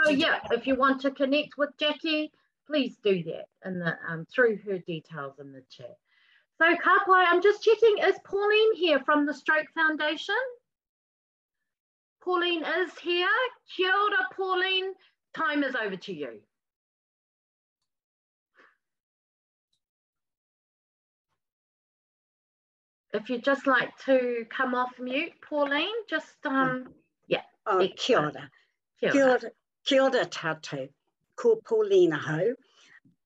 Speaker 1: So yeah, if you want to connect with Jackie, please do that in the, through her details in the chat. So ka pai, I'm just checking, is Pauline here from the Stroke Foundation? Pauline is here. Kia ora, Pauline. Time is over to you. If you'd just like to come off mute, Pauline, just, yeah.
Speaker 20: Oh, kia ora. Kia ora tātou. Ko Paulina ho.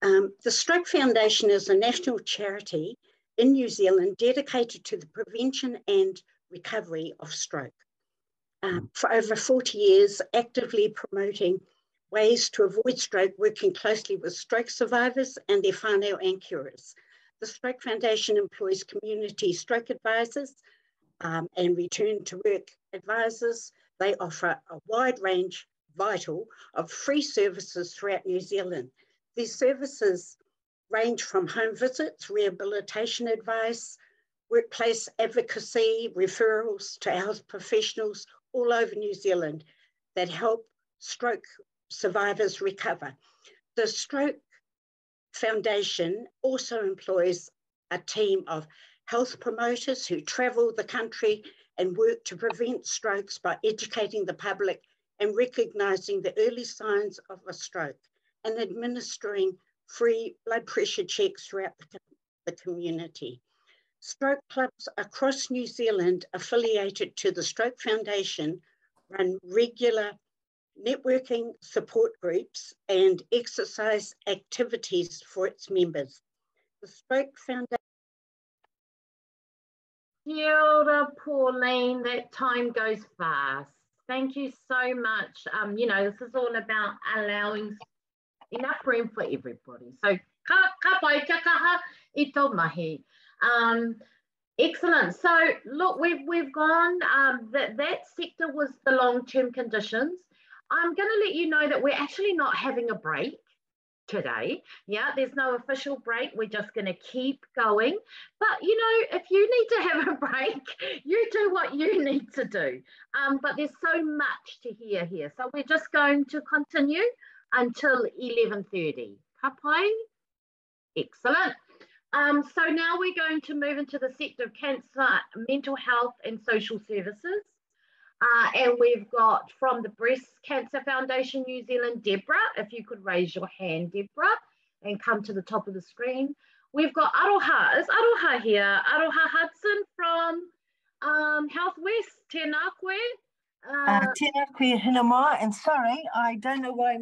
Speaker 20: The Stroke Foundation is a national charity in New Zealand dedicated to the prevention and recovery of stroke. For over 40 years, actively promoting ways to avoid stroke, working closely with stroke survivors and their whānau and curers. The Stroke Foundation employs community stroke advisors and return to work advisors. They offer a wide range, vital, of free services throughout New Zealand. These services range from home visits, rehabilitation advice, workplace advocacy, referrals to health professionals all over New Zealand that help stroke survivors recover. The Stroke Foundation also employs a team of health promoters who travel the country and work to prevent strokes by educating the public and recognising the early signs of a stroke and administering free blood pressure checks throughout the community. Stroke clubs across New Zealand affiliated to the Stroke Foundation run regular networking support groups and exercise activities for its members. The Stroke Foundation.
Speaker 1: Kia ora, Pauline. That time goes fast. Thank you so much. You know, this is all about allowing enough room for everybody. So, ka pai, kia kaha, I tō mahi. Excellent. So, look, we've gone, that sector was the long-term conditions. I'm going to let you know that we're actually not having a break today. Yeah, there's no official break. We're just going to keep going. But, you know, if you need to have a break, you do what you need to do. But there's so much to hear here. So we're just going to continue until 11:30. Ka pai? Excellent. So now we're going to move into the sector of cancer, mental health and social services. And we've got from the Breast Cancer Foundation New Zealand, Deborah, if you could raise your hand, Deborah, and come to the top of the screen. We've got Aroha. Is Aroha here? Aroha Hudson from Healthwest, Tēnā koe.
Speaker 21: Tēnā koe Hinamā, and sorry, I don't know why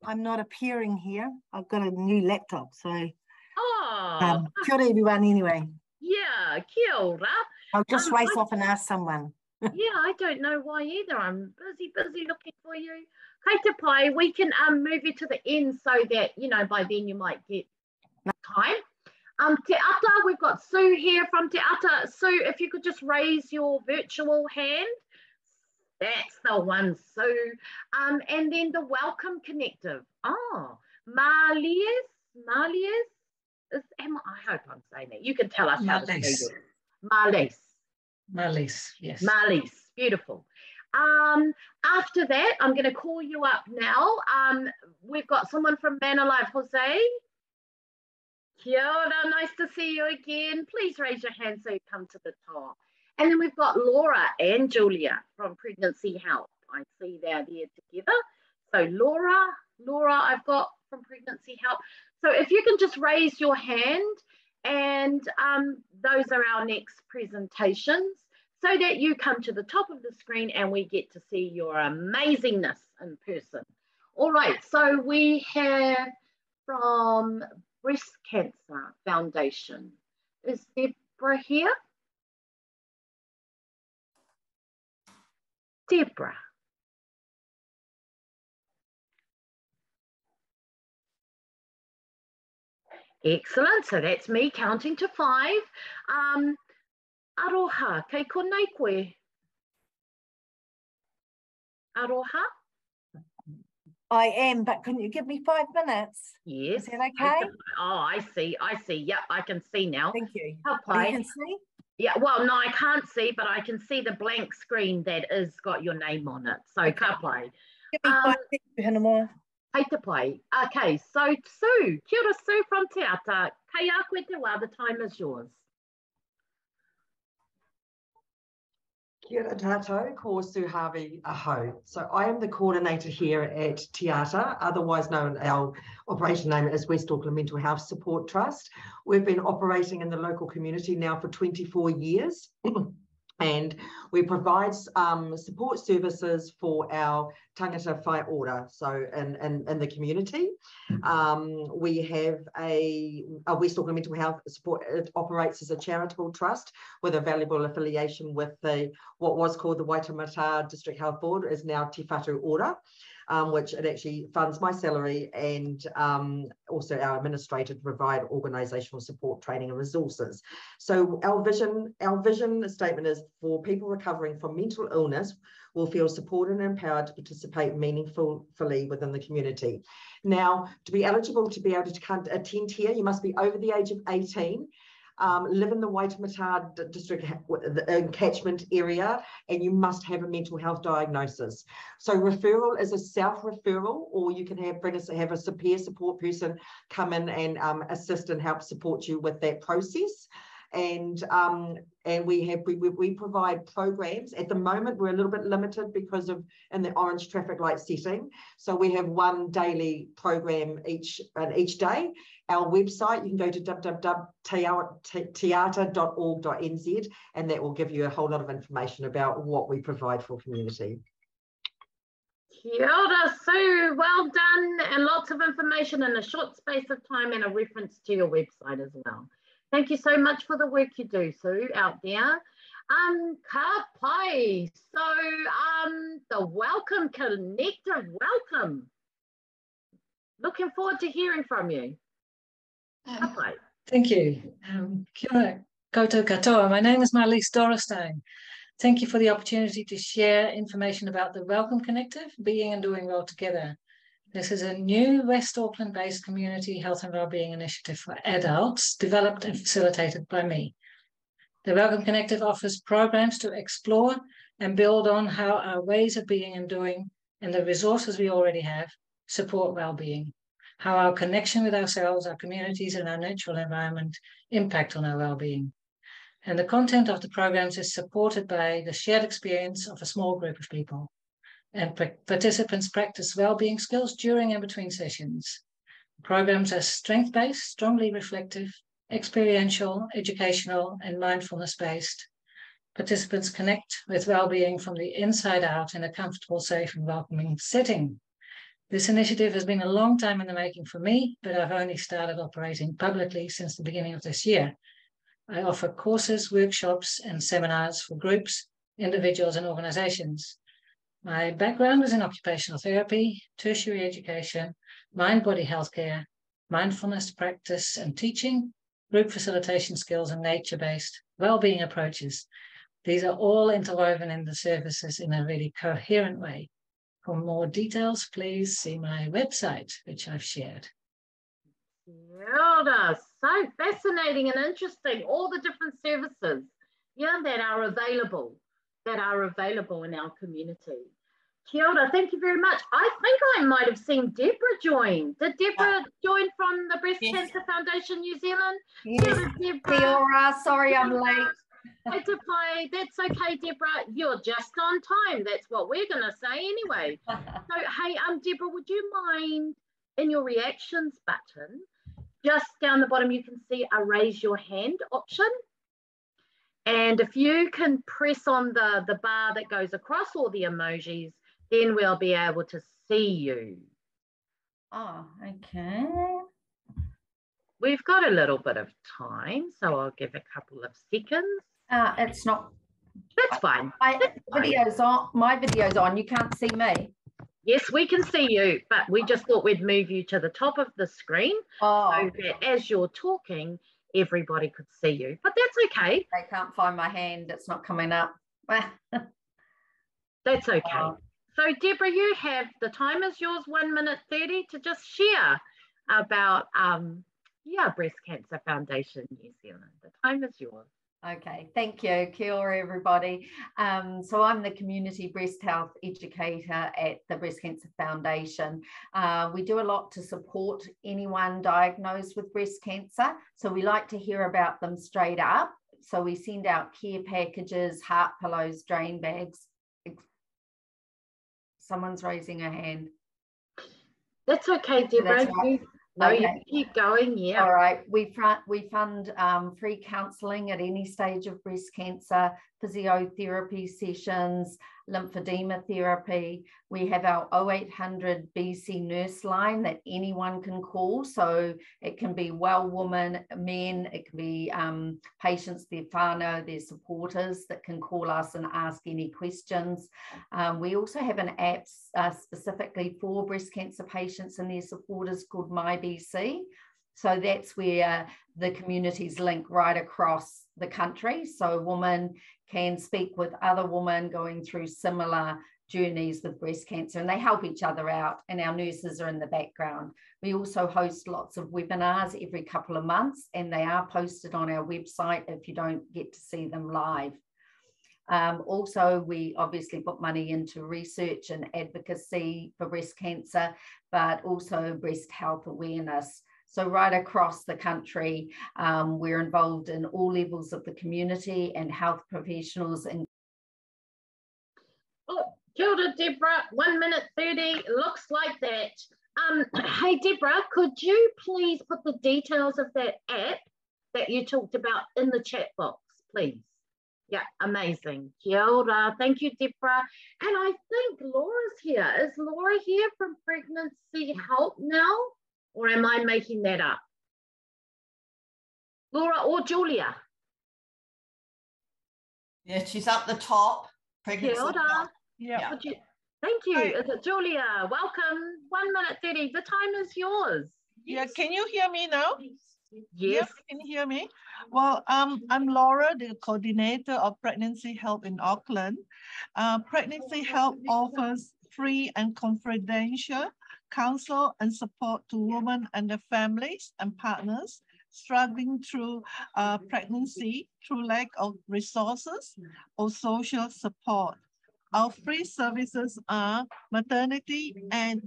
Speaker 21: I'm not appearing here. I've got a new laptop, so kia ora everyone anyway.
Speaker 1: Yeah, kia ora.
Speaker 21: I'll just race off and ask someone.
Speaker 1: Yeah, I don't know why either. I'm busy looking for you. Kei te pai, we can move you to the end so that, you know, by then you might get time. Te Ata, we've got Sue here from Te Ata. Sue, if you could just raise your virtual hand. That's the one, Sue. And then the Welcome Connective. Oh, Marlies. I hope I'm saying that. You can tell us how to say it. Marlies, yes. Marlies, beautiful. After that, I'm going to call you up now. We've got someone from Man Alive, Jose. Kia ora, nice to see you again. Please raise your hand so you come to the top. And then we've got Laura and Julia from Pregnancy Help. I see they're there together. So Laura, I've got from Pregnancy Help. So if you can just raise your hand, and those are our next presentations, so that you come to the top of the screen and we get to see your amazingness in person. All right, so we have from Breast Cancer Foundation. Is Deborah here? Deborah. Excellent, so that's me counting to 5. Aroha, kei konei koe. Aroha?
Speaker 21: I am, but can you give me 5 minutes?
Speaker 1: Yes.
Speaker 21: Is that okay?
Speaker 1: Oh, I see. Yep, I can see now.
Speaker 21: Thank you.
Speaker 1: Ka pai.
Speaker 21: You can see?
Speaker 1: Yeah, well, no, I can't see, but I can see the blank screen that is got your name on it. So, okay. Ka pai.
Speaker 21: Give me 5 minutes, more.
Speaker 1: Hei te pai. Okay, so Sue, kia ora Sue from Te Ata. Kei a koe te wā, the time is yours.
Speaker 5: Kia ora tātou, ko Suhavi Aho. So I am the coordinator here at Tiata, otherwise known, our operation name is West Auckland Mental Health Support Trust. We've been operating in the local community now for 24 years. And we provide support services for our tangata whai ora, so in the community. We have a West Auckland Mental Health Support. It operates as a charitable trust with a valuable affiliation with what was called the Waitamata District Health Board, is now Te Whatu Ora, which it actually funds my salary and also our administrator to provide organisational support, training and resources. So our vision statement is for people recovering from mental illness will feel supported and empowered to participate meaningfully within the community. Now, to be eligible to be able to attend here, you must be over the age of 18, live in the Waitamata district catchment area, and you must have a mental health diagnosis. So referral is a self-referral, or you can have a peer support person come in and assist and help support you with that process. And we provide programs. At the moment, we're a little bit limited because of in the orange traffic light setting. So we have one daily program each day. Our website, you can go to www.tiata.org.nz, and that will give you a whole lot of information about what we provide for community.
Speaker 1: Kia ora, Sue, well done, and lots of information in a short space of time and a reference to your website as well. Thank you so much for the work you do, Sue, out there. Ka pai. So the Welcome Connective, welcome. Looking forward to hearing from you. Ka pai.
Speaker 22: Thank you. Kia ora koutou katoa. My name is Marlies Dorrestein. Thank you for the opportunity to share information about the Welcome Connective, Being and Doing Well Together. This is a new West Auckland-based community health and wellbeing initiative for adults, developed and facilitated by me. The Welcome Connective offers programs to explore and build on how our ways of being and doing and the resources we already have support wellbeing, how our connection with ourselves, our communities and our natural environment impact on our wellbeing. And the content of the programs is supported by the shared experience of a small group of people. And participants practice wellbeing skills during and between sessions. Programs are strength-based, strongly reflective, experiential, educational, and mindfulness-based. Participants connect with wellbeing from the inside out in a comfortable, safe, and welcoming setting. This initiative has been a long time in the making for me, but I've only started operating publicly since the beginning of this year. I offer courses, workshops, and seminars for groups, individuals, and organizations. My background is in occupational therapy, tertiary education, mind-body healthcare, mindfulness practice and teaching, group facilitation skills, and nature-based well-being approaches. These are all interwoven in the services in a really coherent way. For more details, please see my website, which I've shared.
Speaker 1: Yeah, so fascinating and interesting. All the different services, that are available in our community. Kia ora, thank you very much. I think I might have seen Deborah join. Did Deborah join from the Breast Cancer Foundation New Zealand?
Speaker 23: Yes. Kia ora, sorry I'm late.
Speaker 1: That's okay, Deborah. You're just on time. That's what we're going to say anyway. So, hey, Deborah, would you mind in your reactions button, just down the bottom, you can see a raise your hand option. And if you can press on the bar that goes across all the emojis, then we'll be able to see you.
Speaker 23: Oh, okay.
Speaker 1: We've got a little bit of time, so I'll give a couple of seconds.
Speaker 23: It's not.
Speaker 1: That's fine.
Speaker 23: My video's on. You can't see me.
Speaker 1: Yes, we can see you, but we just thought we'd move you to the top of the screen so that as you're talking, everybody could see you. But that's okay.
Speaker 23: They can't find my hand. It's not coming up.
Speaker 1: That's okay. So, Deborah, you have, the time is yours, 1 minute 30, to just share about Breast Cancer Foundation New Zealand. The time is yours.
Speaker 23: Okay, thank you. Kia ora, everybody. So I'm the community breast health educator at the Breast Cancer Foundation. We do a lot to support anyone diagnosed with breast cancer. So we like to hear about them straight up, So we send out care packages, heart pillows, drain bags. Someone's raising a hand.
Speaker 1: That's okay, Deborah.
Speaker 23: Okay.
Speaker 1: You keep going, yeah.
Speaker 23: All right. We fund free counselling at any stage of breast cancer, physiotherapy sessions, lymphedema therapy. We have our 0800 BC nurse line that anyone can call. So it can be well women, men, it can be patients, their whānau, their supporters that can call us and ask any questions. We also have an app specifically for breast cancer patients and their supporters called MyBC. So that's where the communities link right across the country. So a woman can speak with other women going through similar journeys with breast cancer, and they help each other out, and our nurses are in the background. We also host lots of webinars every couple of months, and they are posted on our website if you don't get to see them live. Also, we obviously put money into research and advocacy for breast cancer, but also breast health awareness. So right across the country, we're involved in all levels of the community and health professionals. And
Speaker 1: oh, kia ora, Deborah, 1 minute 30, looks like that. Hey, Deborah, could you please put the details of that app that you talked about in the chat box, please? Yeah, amazing. Kia ora. Thank you, Deborah. And I think Laura's here. Is Laura here from Pregnancy Help now? Or am I making that up? Laura or Julia?
Speaker 3: Yeah, she's up the top.
Speaker 1: Kia ora.
Speaker 3: Yeah.
Speaker 1: Thank you. Is it Julia? Welcome. 1 minute 30. The time is yours.
Speaker 4: Yeah, can you hear me now?
Speaker 1: Yes.
Speaker 4: Can you hear me? Well, I'm Laura, the coordinator of Pregnancy Help in Auckland. Pregnancy Help offers free and confidential counsel and support to women and their families and partners struggling through pregnancy through lack of resources or social support. Our free services are maternity and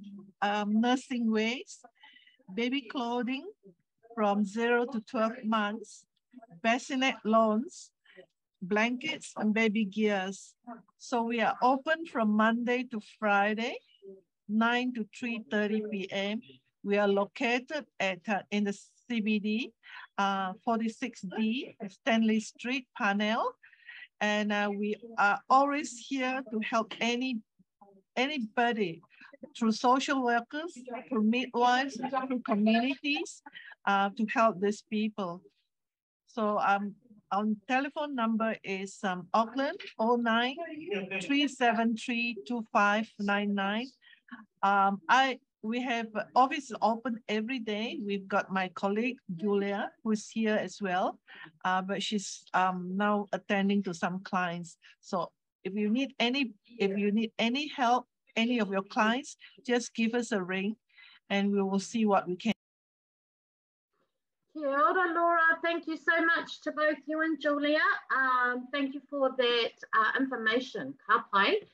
Speaker 4: nursing ways, baby clothing from 0 to 12 months, bassinet loans, blankets, and baby gears. So we are open from Monday to Friday, 9 to 3:30 p.m. We are located at in the CBD, 46D, Stanley Street, Parnell. And we are always here to help anybody through social workers, through midwives, through communities, to help these people. So our telephone number is Auckland 09 373 2599. We have office open every day. We've got my colleague Julia, who's here as well, but she's now attending to some clients. So if you need any help, any of your clients, just give us a ring, and we will see what we can.
Speaker 1: Kia ora, Laura. Thank you so much to both you and Julia. Thank you for that information. Ka pai.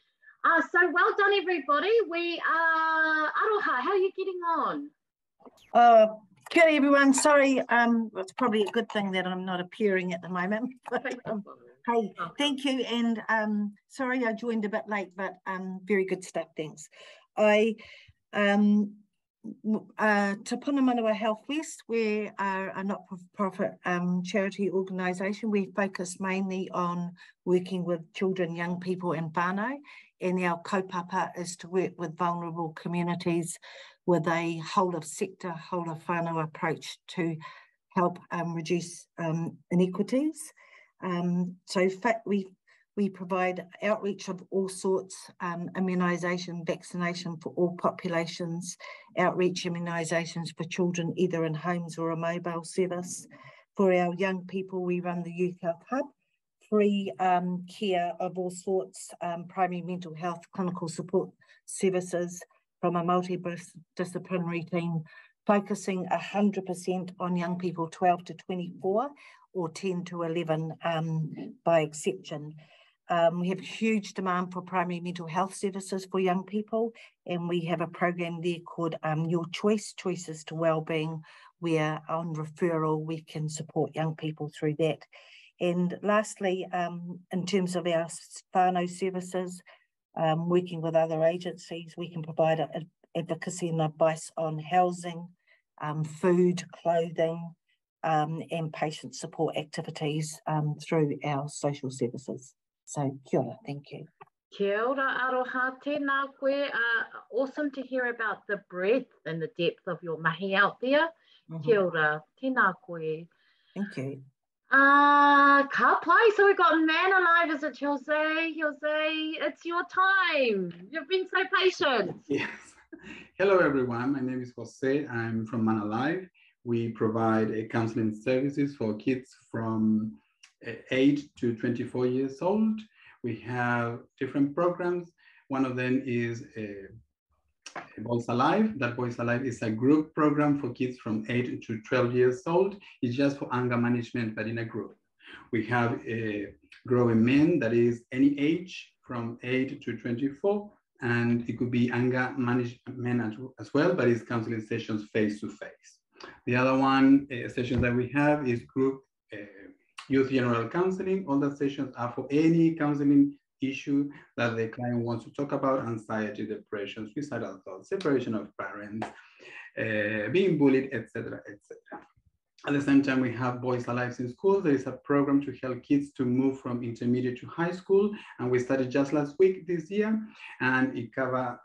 Speaker 1: So well done, everybody. We are Aroha. How are you getting on?
Speaker 21: Kia ora, everyone. Sorry, it's probably a good thing that I'm not appearing at the moment. But, hey, thank you. And sorry I joined a bit late, but very good stuff. Thanks. Te Puna Manawa Healthwest, we are a not-for-profit charity organisation. We focus mainly on working with children, young people and whānau, and our kaupapa is to work with vulnerable communities with a whole-of-sector, whole-of-whānau approach to help reduce inequities. So we provide outreach of all sorts, immunisation, vaccination for all populations, outreach immunisations for children either in homes or a mobile service. For our young people, we run the Youth Health Hub, free care of all sorts, primary mental health, clinical support services from a multidisciplinary team, focusing 100% on young people 12 to 24 or 10 to 11 by exception. We have huge demand for primary mental health services for young people, and we have a program there called Your Choice, Choices to Wellbeing, where on referral we can support young people through that. And lastly, in terms of our whānau services, working with other agencies, we can provide advocacy and advice on housing, food, clothing, and patient support activities through our social services. So kia ora, thank you.
Speaker 1: Kia ora aroha, tēnā koe. Awesome to hear about the breadth and the depth of your mahi out there. Kia ora, tēnā koe.
Speaker 21: Thank you.
Speaker 1: Ka pai, so we've got Man Alive, is it Jose? Jose, it's your time. You've been so patient.
Speaker 6: Yes. Hello everyone, my name is Jose. I'm from Man Alive. We provide counseling services for kids from 8 to 24 years old. We have different programs. One of them is Boys Alive. That Boys Alive is a group program for kids from 8 to 12 years old. It's just for anger management, but in a group. We have Growing Men, that is any age from 8 to 24, and it could be anger management as well, but it's counseling sessions face to face. The other one session that we have is group youth general counseling. All the sessions are for any counseling issue that the client wants to talk about: anxiety, depression, suicidal thoughts, separation of parents, being bullied, etc., etc. At the same time, we have Boys Alive in Schools. There is a program to help kids to move from intermediate to high school, and we started just last week this year, and it covers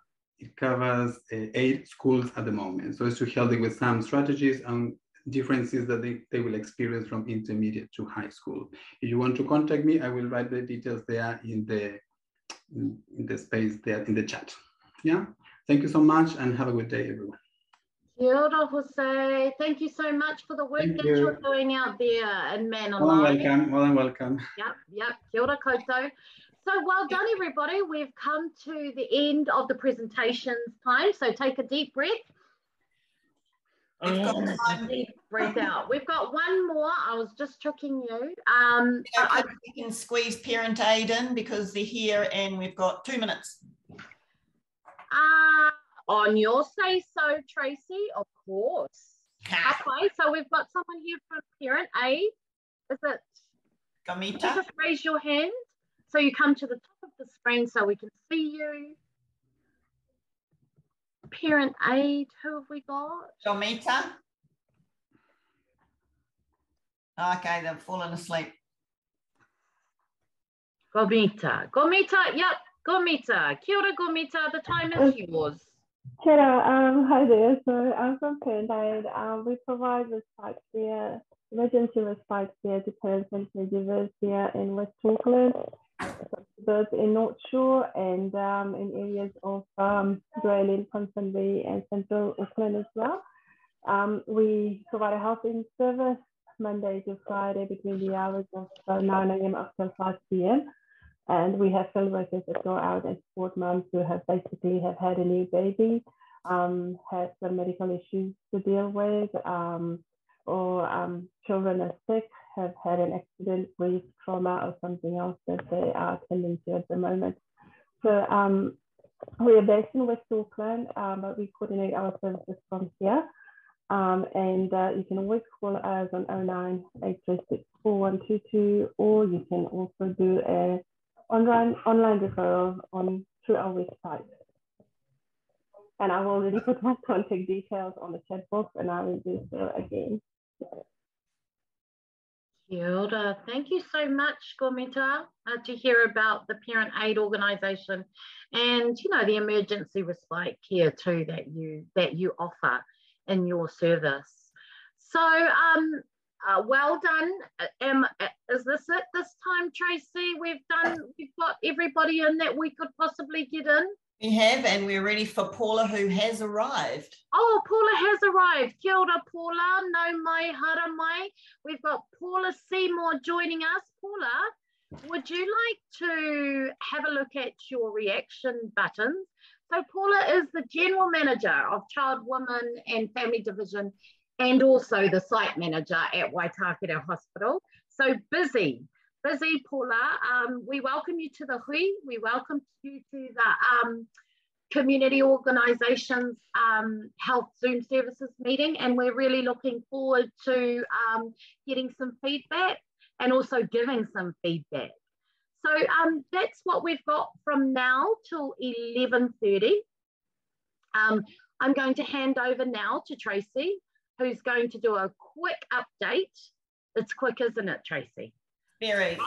Speaker 6: 8 schools at the moment. So it's to help them with some strategies and differences that they will experience from intermediate to high school. If you want to contact me, I will write the details there in the space there in the chat. Yeah, thank you so much and have a good day, everyone.
Speaker 1: Kia ora, Jose. Thank you so much for the work that you're doing out there and Man Alive.
Speaker 6: More than welcome.
Speaker 1: Yep. Kia ora koutou. So well done, everybody. We've come to the end of the presentations time. So take a deep breath. Deep breath out. We've got one more. I was just tricking you.
Speaker 3: We can squeeze Parent Aid in because they're here and we've got 2 minutes.
Speaker 1: On your say so, Tracy, of course. Okay, so we've got someone here from Parent Aid. Is it?
Speaker 3: Gamita.
Speaker 1: Just raise your hand so you come to the top of the screen so we can see you. Parent Aid, who have we got?
Speaker 3: Gamita. Okay, they've fallen asleep.
Speaker 1: Gamita, yep, Gamita. Kia ora, Gamita, the time is yours.
Speaker 8: Kia ora, hi there. So I'm from Parent Aid. We provide respite care, emergency respite care to parents and caregivers here in West Auckland, both in North Shore and in areas of Grayling, Conern, and Central Auckland as well. We provide a helping service Monday to Friday between the hours of 9 a.m. up till 5 p.m. And we have field workers that go out and support moms who have had a new baby, had some medical issues to deal with, or children are sick, have had an accident, grief, trauma, or something else that they are attending to at the moment. So we are based in West Auckland, but we coordinate our services from here. And you can always call us on 09 836 4122, or you can also do a online referral through our website. And I've already put my contact details on the chat box, and I will do so again.
Speaker 1: Kia ora. Thank you so much, Gamita, to hear about the Parent Aid organisation and the emergency respite care too that you offer in your service. So well done. Is this it this time, Tracy? We've got everybody in that we could possibly get in.
Speaker 3: We have, and we're ready for Paula, who has arrived.
Speaker 1: Oh, Paula has arrived. Kia ora, Paula. No mai, hara mai. We've got Paula Seymour joining us. Paula, would you like to have a look at your reaction buttons? So Paula is the General Manager of Child, Women and Family Division and also the Site Manager at Waitakere Hospital. So busy, Paula. We welcome you to the hui. We welcome you to the community organisations health Zoom services meeting, and we're really looking forward to getting some feedback and also giving some feedback. So that's what we've got from now till 11:30. I'm going to hand over now to Tracy, who's going to do a quick update. It's quick, isn't it, Tracy?
Speaker 3: Very.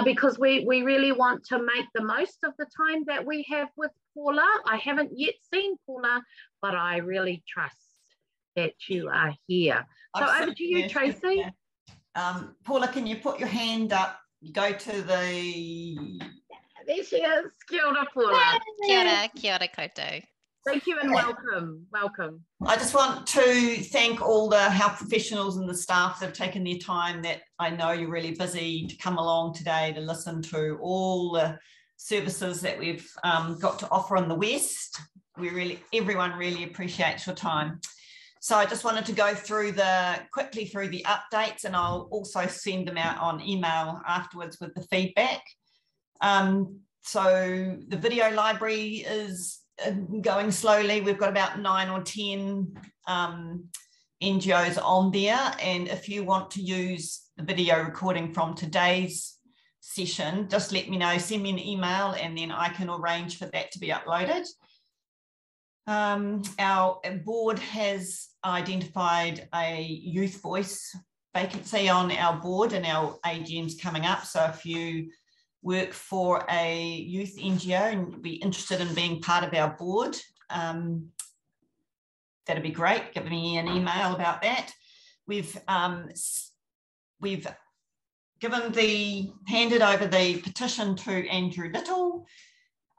Speaker 1: Because we really want to make the most of the time that we have with Paula. I haven't yet seen Paula, but I really trust that you are here. So over to you, Tracy.
Speaker 3: Paula, can you put your hand up? You go to the...
Speaker 1: There she is. Kia ora, Paula.
Speaker 7: Kia ora koutou.
Speaker 1: Thank you and welcome. Welcome.
Speaker 3: I just want to thank all the health professionals and the staff that have taken their time, that I know you're really busy, to come along today to listen to all the services that we've got to offer in the West. Everyone really appreciates your time. So I just wanted to go quickly through the updates, and I'll also send them out on email afterwards with the feedback. So the video library is going slowly. We've got about 9 or 10 NGOs on there, and if you want to use the video recording from today's session, just let me know, send me an email, and then I can arrange for that to be uploaded. Our board has identified a youth voice vacancy on our board, and our AGM's coming up. So if you work for a youth NGO and be interested in being part of our board, that'd be great. Give me an email about that. We've handed over the petition to Andrew Little,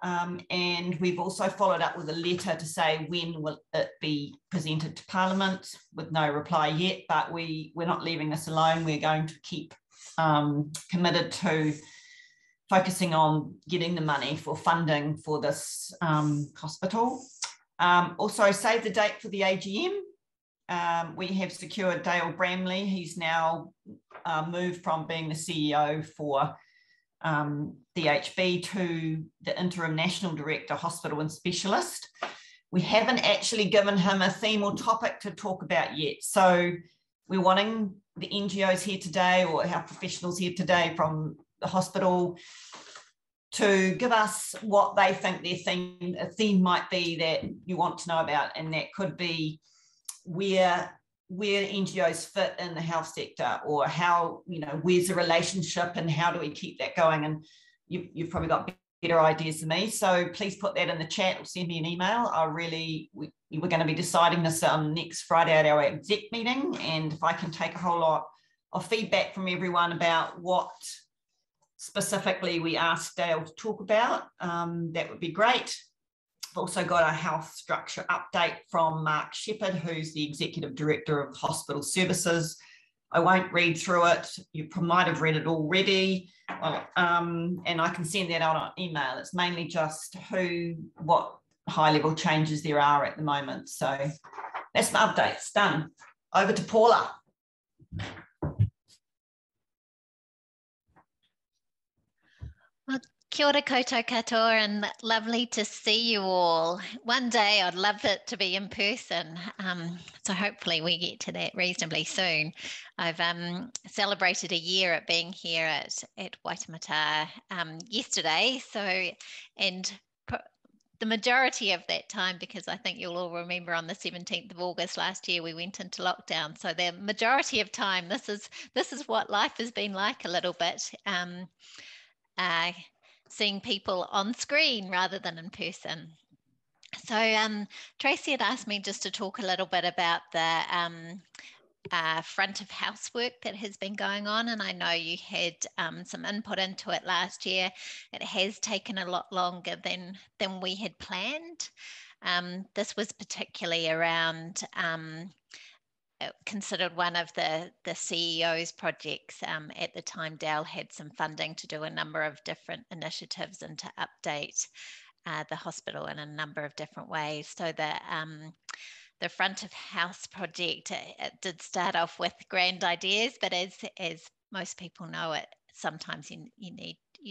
Speaker 3: and we've also followed up with a letter to say when will it be presented to Parliament, with no reply yet, but we're not leaving this alone. We're going to keep committed to focusing on getting the money for funding for this hospital. Also, save the date for the AGM. We have secured Dale Bramley. He's now moved from being the CEO for DHB to the Interim National Director, Hospital and Specialist. We haven't actually given him a theme or topic to talk about yet. So we're wanting the NGOs here today, or health professionals here today from the hospital, to give us what they think their theme might be that you want to know about, and that could be where NGOs fit in the health sector, or how, where's the relationship and how do we keep that going? And you've probably got better ideas than me, so please put that in the chat or send me an email. We're going to be deciding this next Friday at our exec meeting, and if I can take a whole lot of feedback from everyone about what specifically we asked Dale to talk about, that would be great. I've also got a health structure update from Mark Shepherd, who's the Executive Director of Hospital Services. I won't read through it. You might have read it already, and I can send that out on email. It's mainly just what high-level changes there are at the moment. So that's my updates done. Over to Paula.
Speaker 9: Well, kia ora koutou katoa, and lovely to see you all. One day I'd love it to be in person, so hopefully we get to that reasonably soon. I've celebrated a year at being here at Waitamata yesterday, and the majority of that time, because I think you'll all remember on the 17th of August last year we went into lockdown, so the majority of time this is what life has been like a little bit. Seeing people on screen rather than in person. So Tracy had asked me just to talk a little bit about the front of house work that has been going on, and I know you had some input into it last year. It has taken a lot longer than we had planned. This was particularly around considered one of the CEO's projects. At the time, Dale had some funding to do a number of different initiatives and to update the hospital in a number of different ways. So the front of house project, it did start off with grand ideas, but as most people know, sometimes you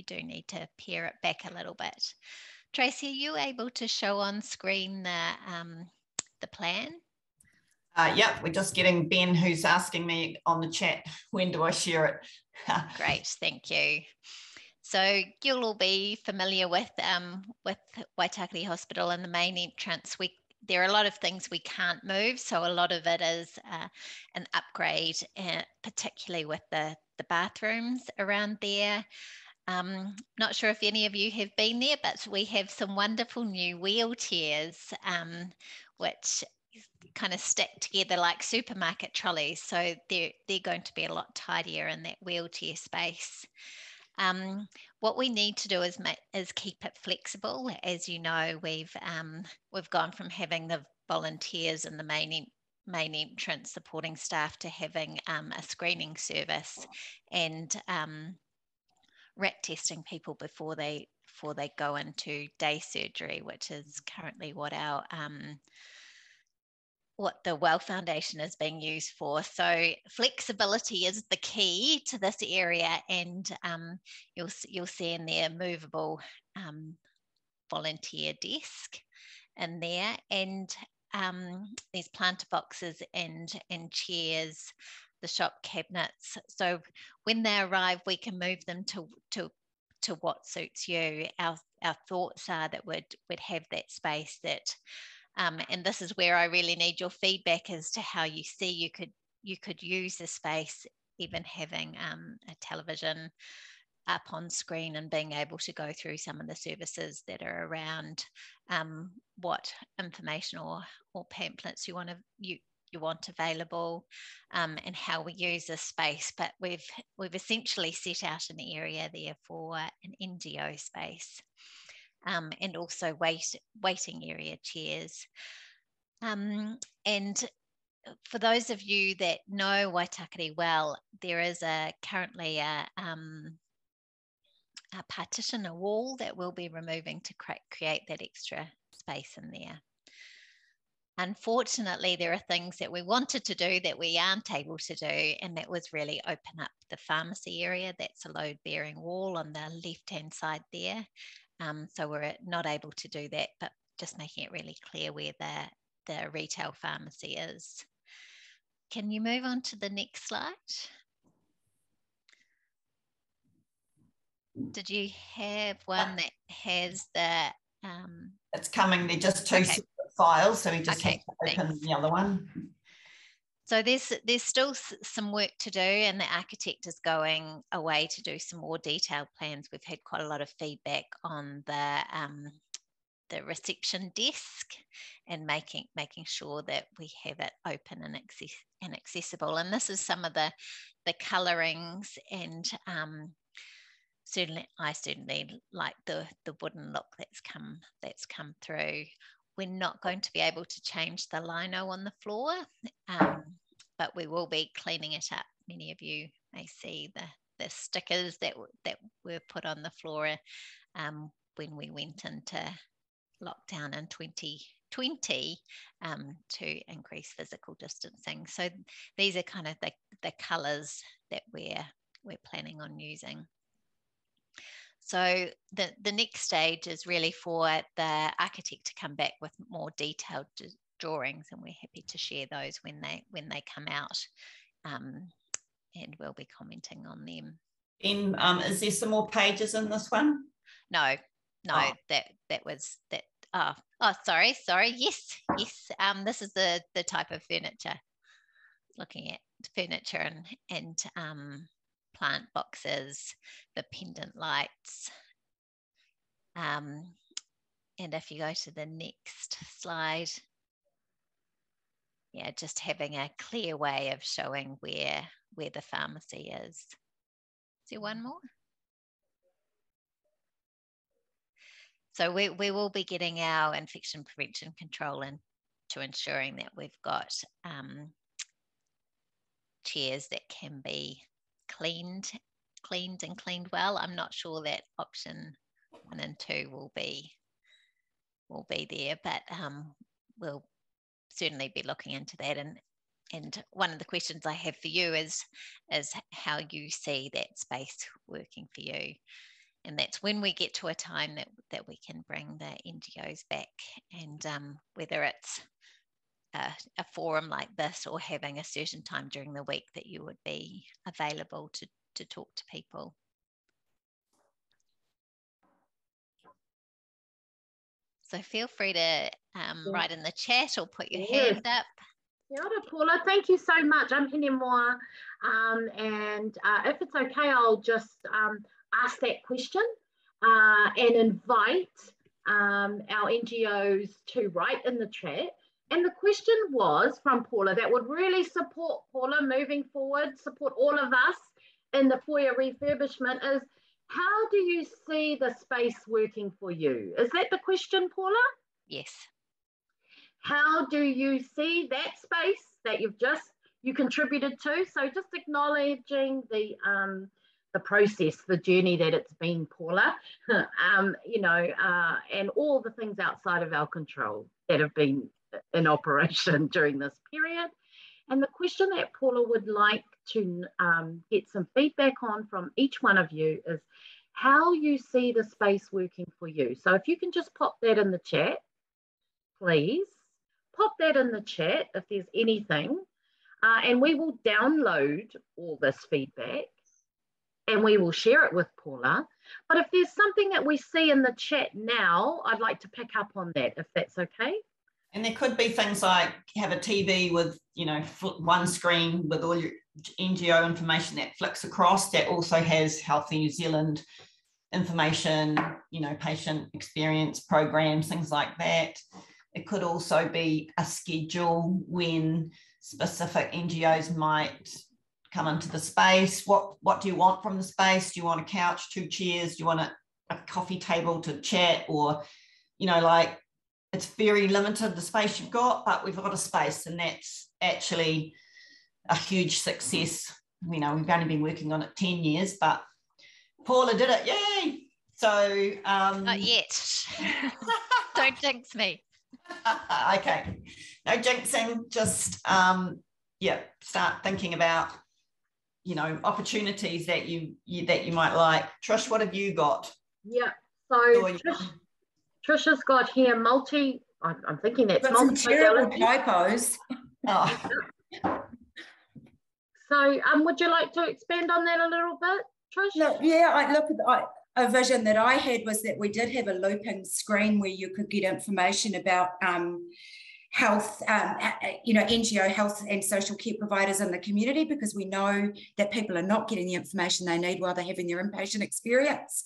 Speaker 9: do need to pare it back a little bit. Tracy, are you able to show on screen the plan?
Speaker 3: Yep, we're just getting Ben, who's asking me on the chat, when do I share it?
Speaker 9: Great, thank you. So you'll all be familiar with Waitakere Hospital and the main entrance. There are a lot of things we can't move, so a lot of it is an upgrade, particularly with the bathrooms around there. Not sure if any of you have been there, but we have some wonderful new wheelchairs, which kind of stick together like supermarket trolleys. So they're going to be a lot tidier in that wheelchair space. What we need to do is keep it flexible. As you know, we've gone from having the volunteers in the main entrance supporting staff to having a screening service and rat testing people before they go into day surgery, which is currently what the Well Foundation is being used for. So flexibility is the key to this area, and you'll see in there movable volunteer desk in there, and these planter boxes and chairs, the shop cabinets. So when they arrive, we can move them to what suits you. Our thoughts are that we'd have that space that and this is where I really need your feedback as to how you see you could use the space, even having a television up on screen and being able to go through some of the services that are around, what information or pamphlets you want available, and how we use this space. But we've essentially set out an area there for an NGO space. And also waiting area chairs. And for those of you that know Waitakere well, there is currently a partition, a wall that we'll be removing to create that extra space in there. Unfortunately, there are things that we wanted to do that we aren't able to do, and that was really open up the pharmacy area. That's a load-bearing wall on the left-hand side there. So we're not able to do that, but just making it really clear where the retail pharmacy is. Can you move on to the next slide? Did you have one that has the...
Speaker 3: It's coming, they're just two separate files, so we just have to open the other one.
Speaker 9: So there's still some work to do, and the architect is going away to do some more detailed plans. We've had quite a lot of feedback on the reception desk and making sure that we have it open and accessible. And this is some of the colorings, and I certainly like the wooden look that's come through. We're not going to be able to change the lino on the floor, but we will be cleaning it up. Many of you may see the stickers that were put on the floor when we went into lockdown in 2020 to increase physical distancing. So these are kind of the colours that we're planning on using. So the next stage is really for the architect to come back with more detailed drawings, and we're happy to share those when they come out, and we'll be commenting on them.
Speaker 3: Ben, is there some more pages in this one?
Speaker 9: No, that was that. Oh, sorry. Yes. This is the type of furniture. Looking at furniture and plant boxes, the pendant lights. And if you go to the next slide, yeah, just having a clear way of showing where the pharmacy is. Is there one more? So we will be getting our infection prevention control into ensuring that we've got chairs that can be cleaned well. I'm not sure that option 1 and 2 will be there, but we'll certainly be looking into that. And one of the questions I have for you is how you see that space working for you. And that's when we get to a time that we can bring the NGOs back, and whether it's a forum like this, or having a certain time during the week that you would be available to talk to people. So feel free to write in the chat or put your hand up.
Speaker 1: Kia ora, Paula. Thank you so much. I'm Hene Moa, and if it's okay, I'll just ask that question and invite our NGOs to write in the chat. And the question was from Paula that would really support Paula moving forward, support all of us in the Foyer refurbishment is, how do you see the space working for you? Is that the question, Paula?
Speaker 9: Yes.
Speaker 1: How do you see that space that you contributed to? So just acknowledging the process, the journey that it's been, Paula, and all the things outside of our control that have been in operation during this period. And the question that Paula would like to get some feedback on from each one of you is how you see the space working for you. So if you can just pop that in the chat, please. Pop that in the chat if there's anything, and we will download all this feedback and we will share it with Paula. But if there's something that we see in the chat now, I'd like to pick up on that, if that's okay.
Speaker 3: And there could be things like have a TV with, one screen with all your NGO information that flicks across, that also has Healthy New Zealand information, patient experience programs, things like that. It could also be a schedule when specific NGOs might come into the space. What do you want from the space? Do you want a couch, 2 chairs? Do you want a coffee table to chat? Or, it's very limited, the space you've got, but we've got a space, and that's actually a huge success. We've only been working on it 10 years, but Paula did it, yay! So
Speaker 9: not yet. Don't jinx me.
Speaker 3: Okay, no jinxing, just start thinking about opportunities that you might like. Trish, what have you got?
Speaker 1: Yeah, so Trisha's got here I'm thinking that's
Speaker 18: some terrible typos.
Speaker 3: Oh.
Speaker 1: So would you like to expand on that a little bit, Trish?
Speaker 18: Look, yeah, a vision that I had was that we did have a looping screen where you could get information about health, NGO health and social care providers in the community, because we know that people are not getting the information they need while they're having their inpatient experience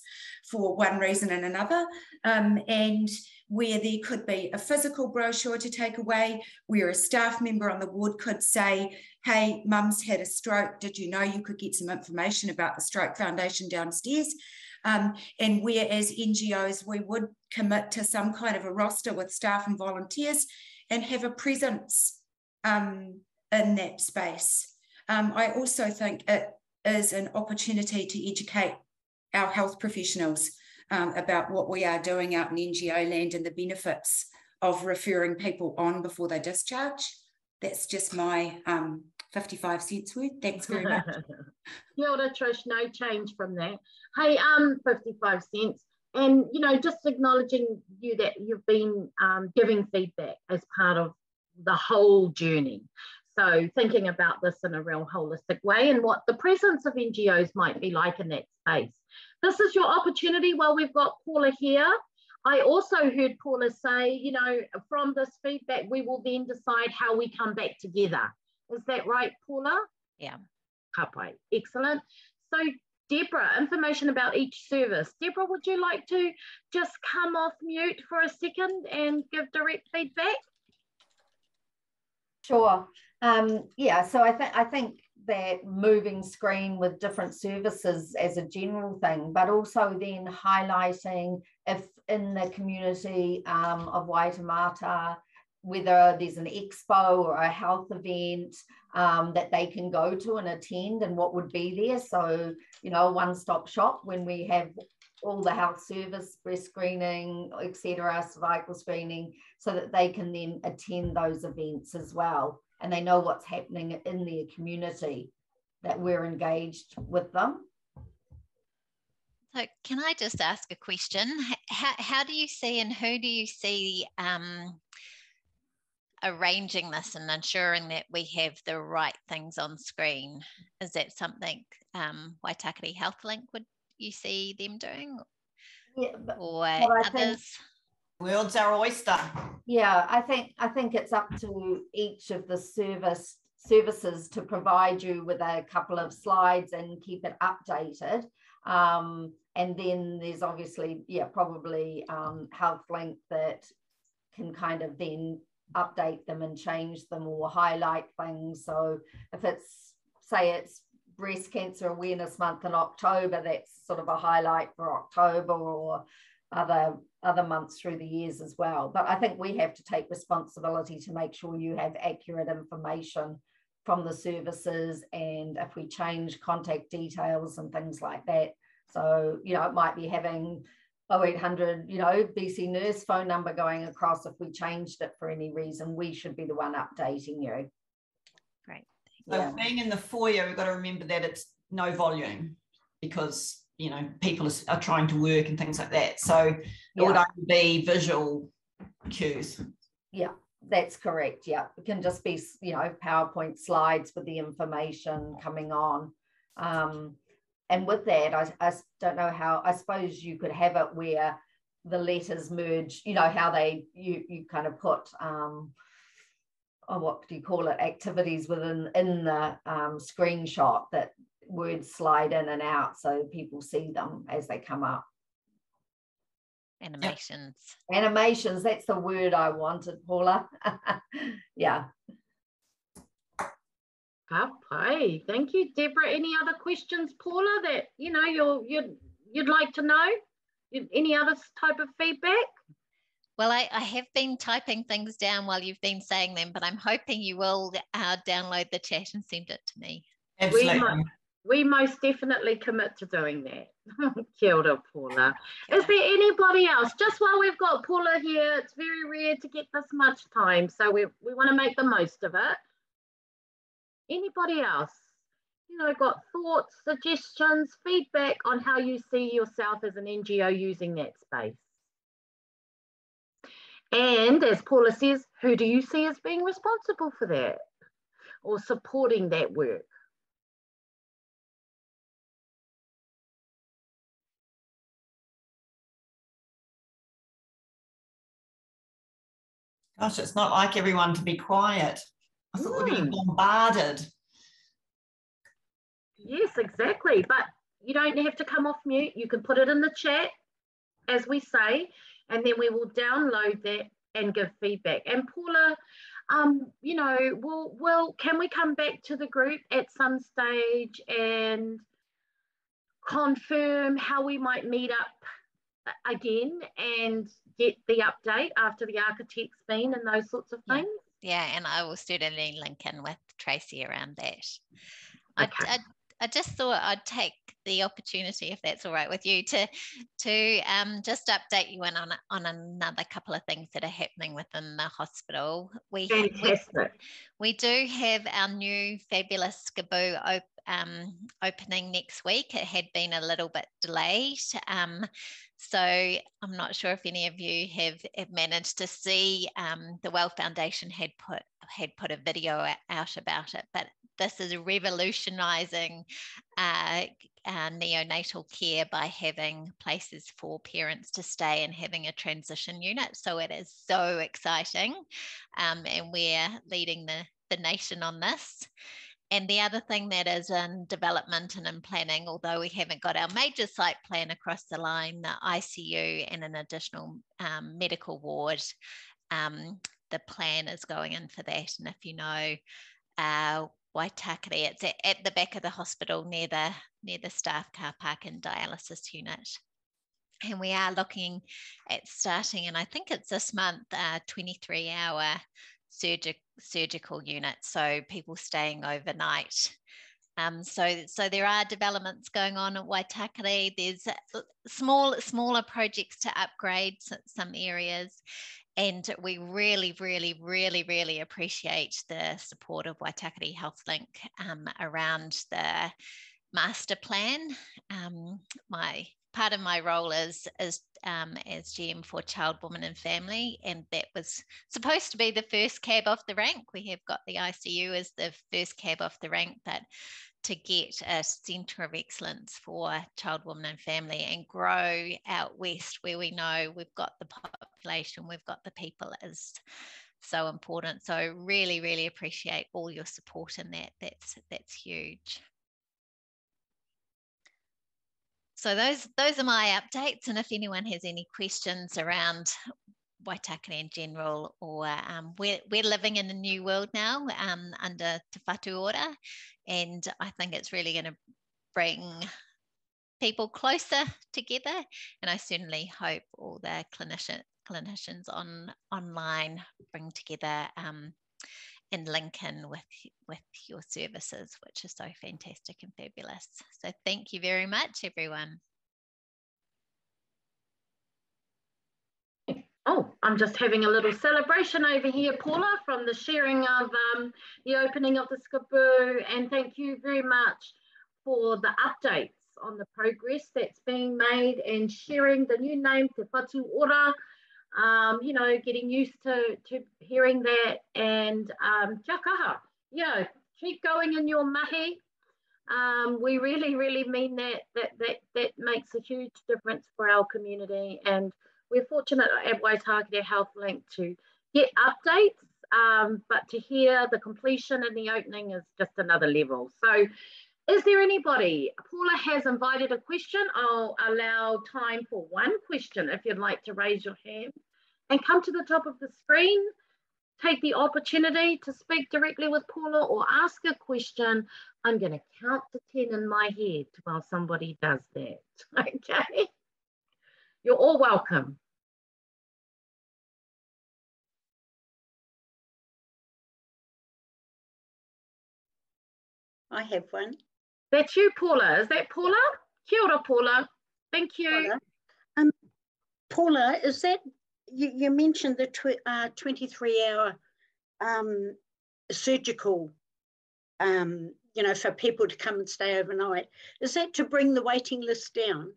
Speaker 18: for one reason and another. And where there could be a physical brochure to take away, where a staff member on the ward could say, hey, mum's had a stroke, did you know you could get some information about the Stroke Foundation downstairs? And where as NGOs, we would commit to some kind of a roster with staff and volunteers and have a presence in that space. I also think it is an opportunity to educate our health professionals about what we are doing out in NGO land and the benefits of referring people on before they discharge. That's just my 55 cents worth. Thanks very much.
Speaker 1: Kia ora, Trish, no change from that. Hey, 55 cents. And, just acknowledging you that you've been giving feedback as part of the whole journey. So thinking about this in a real holistic way and what the presence of NGOs might be like in that space. This is your opportunity while we've got Paula here. I also heard Paula say, from this feedback, we will then decide how we come back together. Is that right, Paula?
Speaker 9: Yeah.
Speaker 1: Kapai. Excellent. So Deborah, information about each service. Deborah, would you like to just come off mute for a second and give direct feedback?
Speaker 23: Sure. So I think that moving screen with different services as a general thing, but also then highlighting if in the community of Waitemata, whether there's an expo or a health event that they can go to and attend, and what would be there. So, a one-stop shop when we have all the health service, breast screening, etc., cervical screening, so that they can then attend those events as well. And they know what's happening in their community, that we're engaged with them.
Speaker 9: So can I just ask a question? How do you see and who do you see arranging this and ensuring that we have the right things on screen? Is that something Waitakere HealthLink would you see them doing?
Speaker 23: Yeah,
Speaker 9: or others?
Speaker 3: World's our oyster.
Speaker 23: Yeah, I think it's up to each of the services to provide you with a couple of slides and keep it updated. And then there's obviously, probably HealthLink that can kind of then update them and change them or highlight things. So if it's, say it's Breast Cancer Awareness Month in October, that's sort of a highlight for October, or other months through the years as well. But I think we have to take responsibility to make sure you have accurate information from the services, and if we change contact details and things like that. So, it might be having 0800, BC nurse phone number going across. If we changed it for any reason, we should be the one updating you.
Speaker 9: Great.
Speaker 3: So being in the foyer, we've got to remember that it's no volume, because people are trying to work and things like that. So it would only be visual cues.
Speaker 23: Yeah, that's correct. Yeah, it can just be, PowerPoint slides with the information coming on. And with that, I don't know how, I suppose you could have it where the letters merge, how you kind of put, what do you call it, activities in the screenshot, that words slide in and out so people see them as they come up.
Speaker 9: Animations.
Speaker 23: Yep. Animations, that's the word I wanted, Paula. Yeah.
Speaker 1: Okay, thank you, Deborah. Any other questions, Paula, that you'd like to know? Any other type of feedback?
Speaker 9: Well, I have been typing things down while you've been saying them, but I'm hoping you will download the chat and send it to me.
Speaker 3: Absolutely.
Speaker 1: We most definitely commit to doing that. Kia ora, Paula. Is there anybody else? Just while we've got Paula here, it's very rare to get this much time, so we want to make the most of it. Anybody else? Got thoughts, suggestions, feedback on how you see yourself as an NGO using that space? And as Paula says, who do you see as being responsible for that or supporting that work?
Speaker 3: Gosh, it's not like everyone to be quiet. I thought we'd be bombarded.
Speaker 1: Yes, exactly. But you don't have to come off mute. You can put it in the chat, as we say, and then we will download that and give feedback. And Paula, can we come back to the group at some stage and confirm how we might meet up again and get the update after the architect's been and those sorts of things?
Speaker 9: Yeah, and I will certainly link in with Tracy around that.
Speaker 1: Okay.
Speaker 9: I just thought I'd take the opportunity, if that's all right with you, to just update you on another couple of things that are happening within the hospital.
Speaker 1: Fantastic.
Speaker 9: We do have our new fabulous Skaboo opening next week. It had been a little bit delayed. So I'm not sure if any of you have managed to see, the Well Foundation had put a video out about it, but this is revolutionising neonatal care by having places for parents to stay and having a transition unit. So it is so exciting, and we're leading the nation on this. And the other thing that is in development and in planning, although we haven't got our major site plan across the line, the ICU and an additional medical ward, the plan is going in for that. And if you know Waitakere, it's at the back of the hospital near the staff car park and dialysis unit. And we are looking at starting, and I think it's this month, 23-hour surgical unit, so people staying overnight. So there are developments going on at Waitakere. There's smaller projects to upgrade some areas, and we really, really, really, really appreciate the support of Waitakere HealthLink around the master plan. Part of my role is as GM for Child, Woman and Family, and that was supposed to be the first cab off the rank. We have got the ICU as the first cab off the rank, but to get a centre of excellence for child, woman and family and grow out west where we know we've got the population, we've got the people is so important. So really, really appreciate all your support in that. That's huge. So those are my updates, and if anyone has any questions around Waitakere in general, or we're living in a new world now under Te Whatu Ora, and I think it's really going to bring people closer together, and I certainly hope all the clinicians online bring together and link in with your services, which is so fantastic and fabulous. So thank you very much, everyone.
Speaker 1: Oh, I'm just having a little celebration over here, Paula, from the sharing of the opening of the skaboo, and thank you very much for the updates on the progress that's being made and sharing the new name, Te Whatu Ora, you know, getting used to hearing that, and kia kaha. Yeah, keep going in your mahi. We really, really mean that. That makes a huge difference for our community, and we're fortunate at Waitakere Health Link to get updates, but to hear the completion and the opening is just another level. So is there anybody? Paula has invited a question. I'll allow time for one question if you'd like to raise your hand and come to the top of the screen. Take the opportunity to speak directly with Paula or ask a question. I'm going to count to 10 in my head while somebody does that. Okay. You're all welcome.
Speaker 20: I have one.
Speaker 1: That's you, Paula. Is that Paula? Kia ora, Paula. Thank you.
Speaker 20: Paula, is that, you mentioned the 23-hour surgical, you know, for people to come and stay overnight. Is that to bring the waiting list down?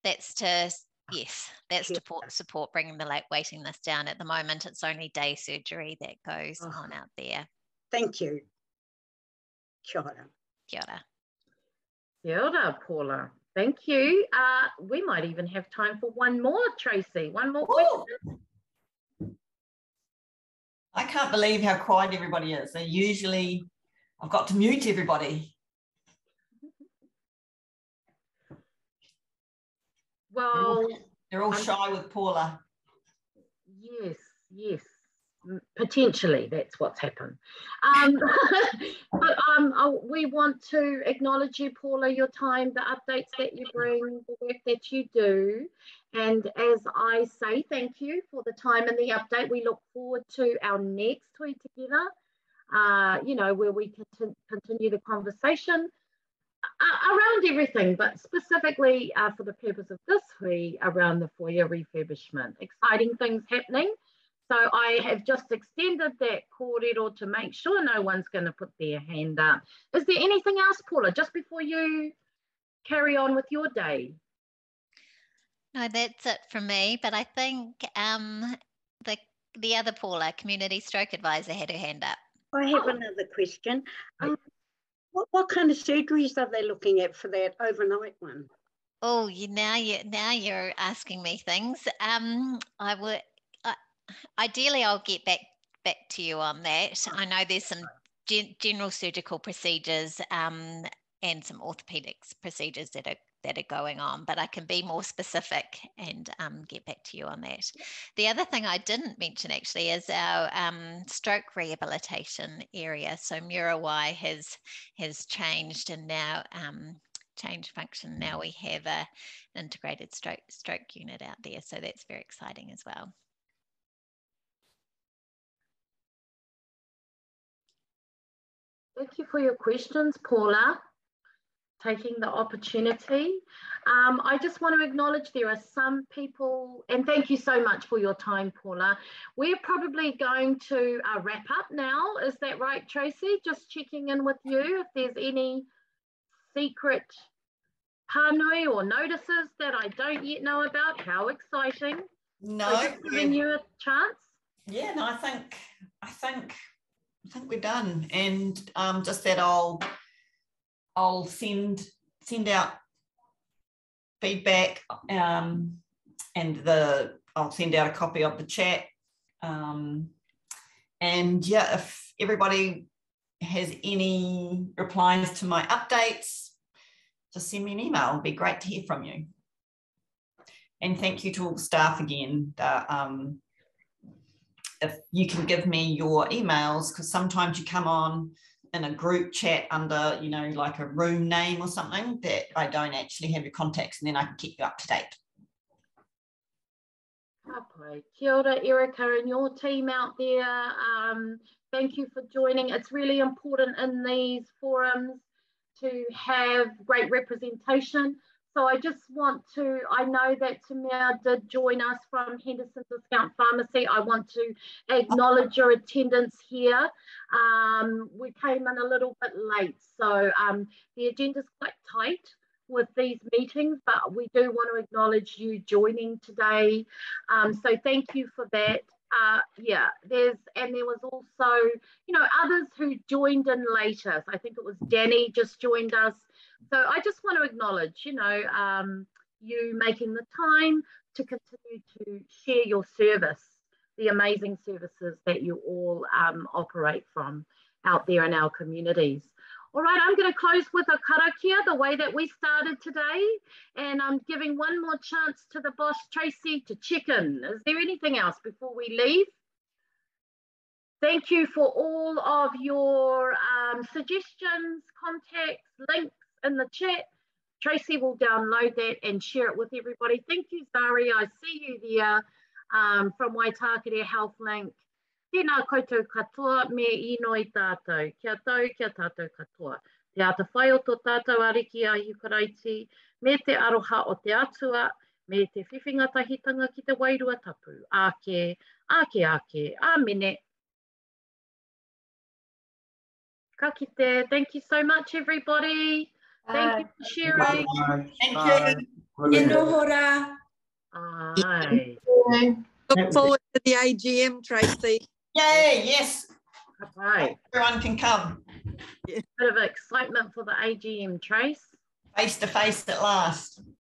Speaker 9: That's to, yes, that's to support bringing the waiting list down. At the moment, it's only day surgery that goes on out there.
Speaker 20: Thank you. Kia ora.
Speaker 9: Kia ora.
Speaker 1: Kia ora, Paula. Thank you. We might even have time for one more, Tracy. One more question.
Speaker 3: I can't believe how quiet everybody is. They usually, I've got to mute everybody.
Speaker 1: Well,
Speaker 3: they're all shy with Paula.
Speaker 1: Yes, yes. Potentially, that's what's happened. But we want to acknowledge you, Paula, your time, the updates that you bring, the work that you do. And as I say, thank you for the time and the update. We look forward to our next hui together, you know, where we can continue the conversation around everything, but specifically for the purpose of this hui, around the foyer refurbishment. Exciting things happening. So I have just extended that kōrero to make sure no one's going to put their hand up. Is there anything else, Paula, just before you carry on with your day?
Speaker 9: No, that's it from me. But I think the other Paula, Community Stroke Advisor, had her hand up.
Speaker 20: I have another question. What kind of surgeries are they looking at for that overnight one?
Speaker 9: Oh, now you're asking me things. Ideally, I'll get back to you on that. I know there's some general surgical procedures and some orthopedics procedures that are going on, but I can be more specific and get back to you on that. The other thing I didn't mention actually is our stroke rehabilitation area. So Murawai has changed and now changed function. Now we have an integrated stroke unit out there. So that's very exciting as well.
Speaker 1: Thank you for your questions, Paula. Taking the opportunity. I just want to acknowledge there are some people, and thank you so much for your time, Paula. We're probably going to wrap up now. Is that right, Tracy? Just checking in with you if there's any secret pānui or notices that I don't yet know about? How exciting.
Speaker 3: No.
Speaker 1: So just giving you a chance.
Speaker 3: Yeah, no, I think we're done. And just that I'll send out feedback and I'll send out a copy of the chat. And yeah, if everybody has any replies to my updates, just send me an email. It'd be great to hear from you. And thank you to all the staff again. If you can give me your emails, because sometimes you come on in a group chat under, you know, like a room name or something, that I don't actually have your contacts, and then I can keep you up to date.
Speaker 1: Okay. Kia ora, Erica, and your team out there. Thank you for joining. It's really important in these forums to have great representation. So I just want to, I know that Tamir did join us from Henderson Discount Pharmacy. I want to acknowledge your attendance here. We came in a little bit late, so the agenda's quite tight with these meetings, but we do want to acknowledge you joining today. So thank you for that. Yeah, there was also, you know, others who joined in later. So I think it was Danny just joined us. So I just want to acknowledge, you know, you making the time to continue to share your service, the amazing services that you all operate from out there in our communities. All right, I'm going to close with a karakia, the way that we started today. And I'm giving one more chance to the boss, Tracy, to check in. Is there anything else before we leave? Thank you for all of your suggestions, contacts, links in the chat. Tracy will download that and share it with everybody. Thank you, Zari. I see you there from Waitakere Health Link. Tēnā koutou katoa me ino i tātou. Kia tau, kia tātou katoa. Te ata whai o tō tātou ariki a hikaraiti, me te aroha o te atua, me te whiwhinga tahitanga ki te wairua tapu. Ake, ake, ake, āmene. Ka kite. Thank you so much, everybody. Thank you for sharing.
Speaker 3: Thank you.
Speaker 18: E nohora.
Speaker 1: Aye.
Speaker 10: Look forward to the AGM, Tracy.
Speaker 3: Yay, yes.
Speaker 1: Right.
Speaker 3: Everyone can come.
Speaker 1: Bit of excitement for the AGM, Trace.
Speaker 3: Face to face at last.